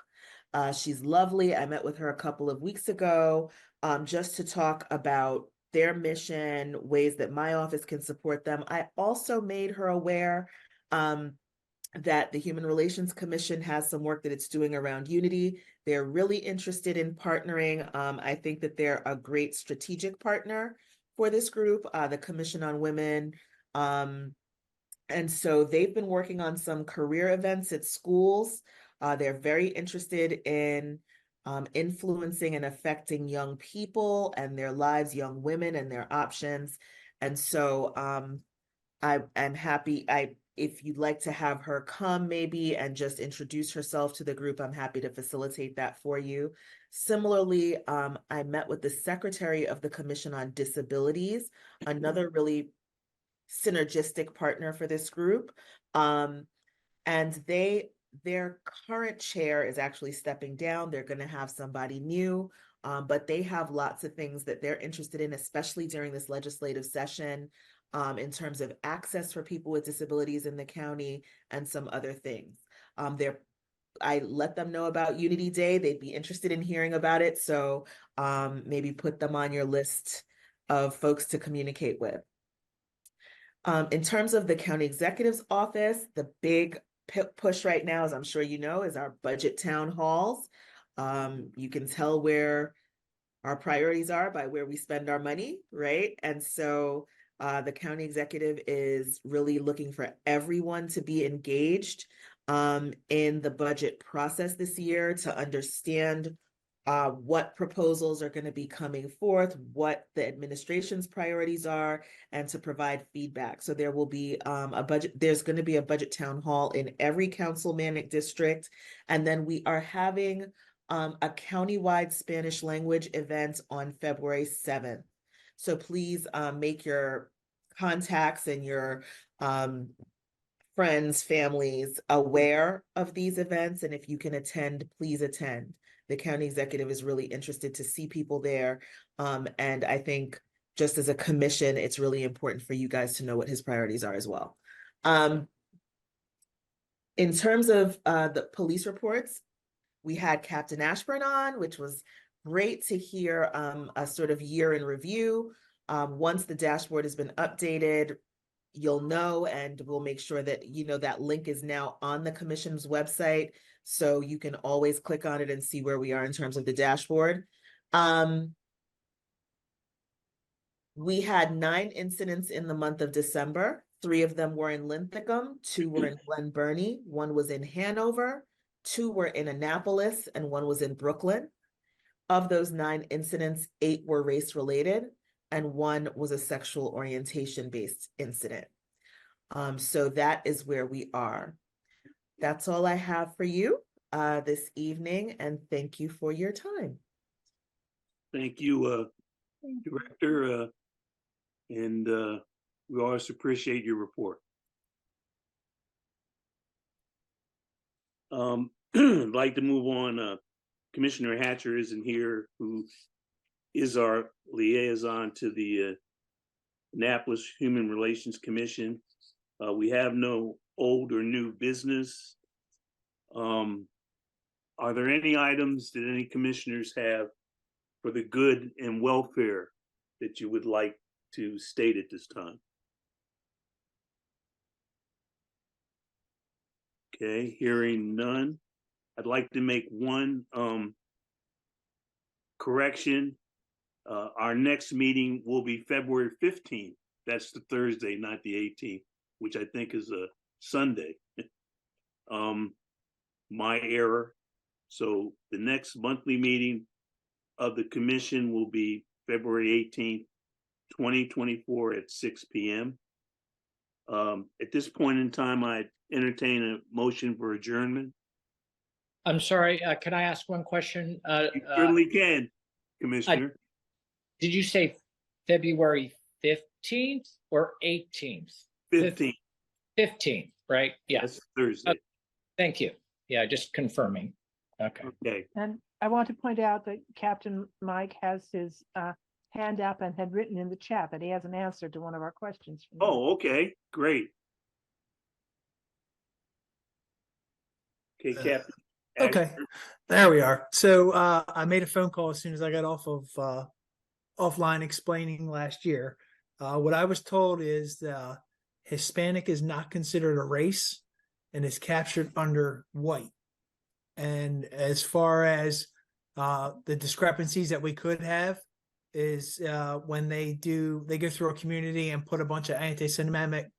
She's lovely. I met with her a couple of weeks ago just to talk about their mission, ways that my office can support them. I also made her aware that the Human Relations Commission has some work that it's doing around unity. They're really interested in partnering. I think that they're a great strategic partner for this group, the Commission on Women. And so they've been working on some career events at schools. They're very interested in influencing and affecting young people and their lives, young women and their options. And so I'm happy. If you'd like to have her come maybe and just introduce herself to the group, I'm happy to facilitate that for you. Similarly, I met with the Secretary of the Commission on Disabilities, another really synergistic partner for this group. And their current chair is actually stepping down. They're going to have somebody new, but they have lots of things that they're interested in, especially during this legislative session, in terms of access for people with disabilities in the county and some other things. I let them know about Unity Day. They'd be interested in hearing about it. So maybe put them on your list of folks to communicate with. In terms of the county executive's office, the big push right now, as I'm sure you know, is our budget town halls. You can tell where our priorities are by where we spend our money, right? And so the county executive is really looking for everyone to be engaged in the budget process this year to understand what proposals are going to be coming forth, what the administration's priorities are, and to provide feedback. So there will be there's going to be a budget town hall in every council-manic district. And then we are having a countywide Spanish language event on February 7th. So please make your contacts and your friends, families aware of these events. And if you can attend, please attend. The county executive is really interested to see people there. And I think just as a commission, it's really important for you guys to know what his priorities are as well. In terms of the police reports, we had Captain Ashburn on, which was great to hear a sort of year in review. Once the dashboard has been updated, you'll know, and we'll make sure that that link is now on the commission's website, so you can always click on it and see where we are in terms of the dashboard. We had 9 incidents in the month of December. 3 of them were in Linthicum, 2 were in Glen Burnie, 1 was in Hanover, 2 were in Annapolis, and 1 was in Brooklyn. Of those 9 incidents, 8 were race-related, and 1 was a sexual orientation-based incident. So that is where we are. That's all I have for you this evening, and thank you for your time. Thank you, Director, and we always appreciate your report. I'd like to move on. Commissioner Hatcher isn't here, who is our liaison to the Annapolis Human Relations Commission. We have no old or new business. Are there any items that any commissioners have for the good and welfare that you would like to state at this time? Okay, hearing none. I'd like to make one correction. Our next meeting will be February 15th. That's the Thursday, not the 18th, which I think is a Sunday. My error. So the next monthly meeting of the commission will be February 18th, 2024 at 6 p.m. At this point in time, I entertain a motion for adjournment. I'm sorry, can I ask one question? You certainly can, Commissioner. Did you say February 15th or 18th? 15th. 15th, right? Yes, Yes. Thursday. Thank you. Yeah, just confirming. Okay. Okay. And I want to point out that Captain Mike has his hand up and had written in the chat that he has an answer to one of our questions. Oh, okay, great. Okay, Captain. Okay, there we are. So I made a phone call as soon as I got off of offline explaining last year. What I was told is Hispanic is not considered a race and is captured under white. And as far as the discrepancies that we could have is when they go through a community and put a bunch of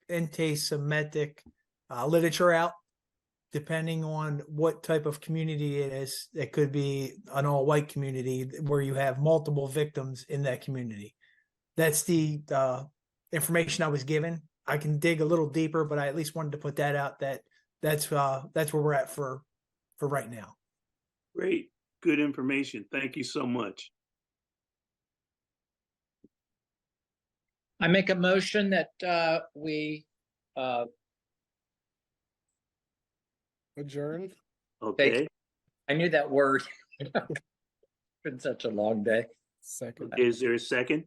anti-Semitic literature out. Depending on what type of community it is, it could be an all-white community where you have multiple victims in that community. That's the information I was given. I can dig a little deeper, but I at least wanted to put that out. That's where we're at for right now. Great, good information. Thank you so much. I make a motion that we Adjourn. Okay, I knew that word. Been such a long day. Second. is there a second?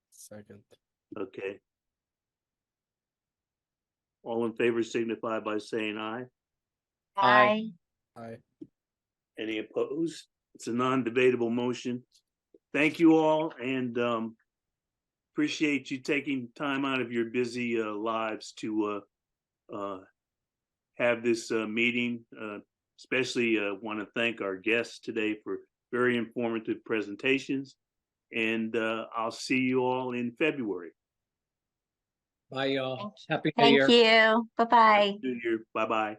Second. Okay. All in favor signify by saying aye. Aye. Aye. Any opposed? It's a non-debatable motion. Thank you all, and appreciate you taking time out of your busy lives to have this meeting. Especially want to thank our guests today for very informative presentations. And I'll see you all in February. Bye, y'all. Happy New Year. Thank you. Bye-bye. Bye-bye.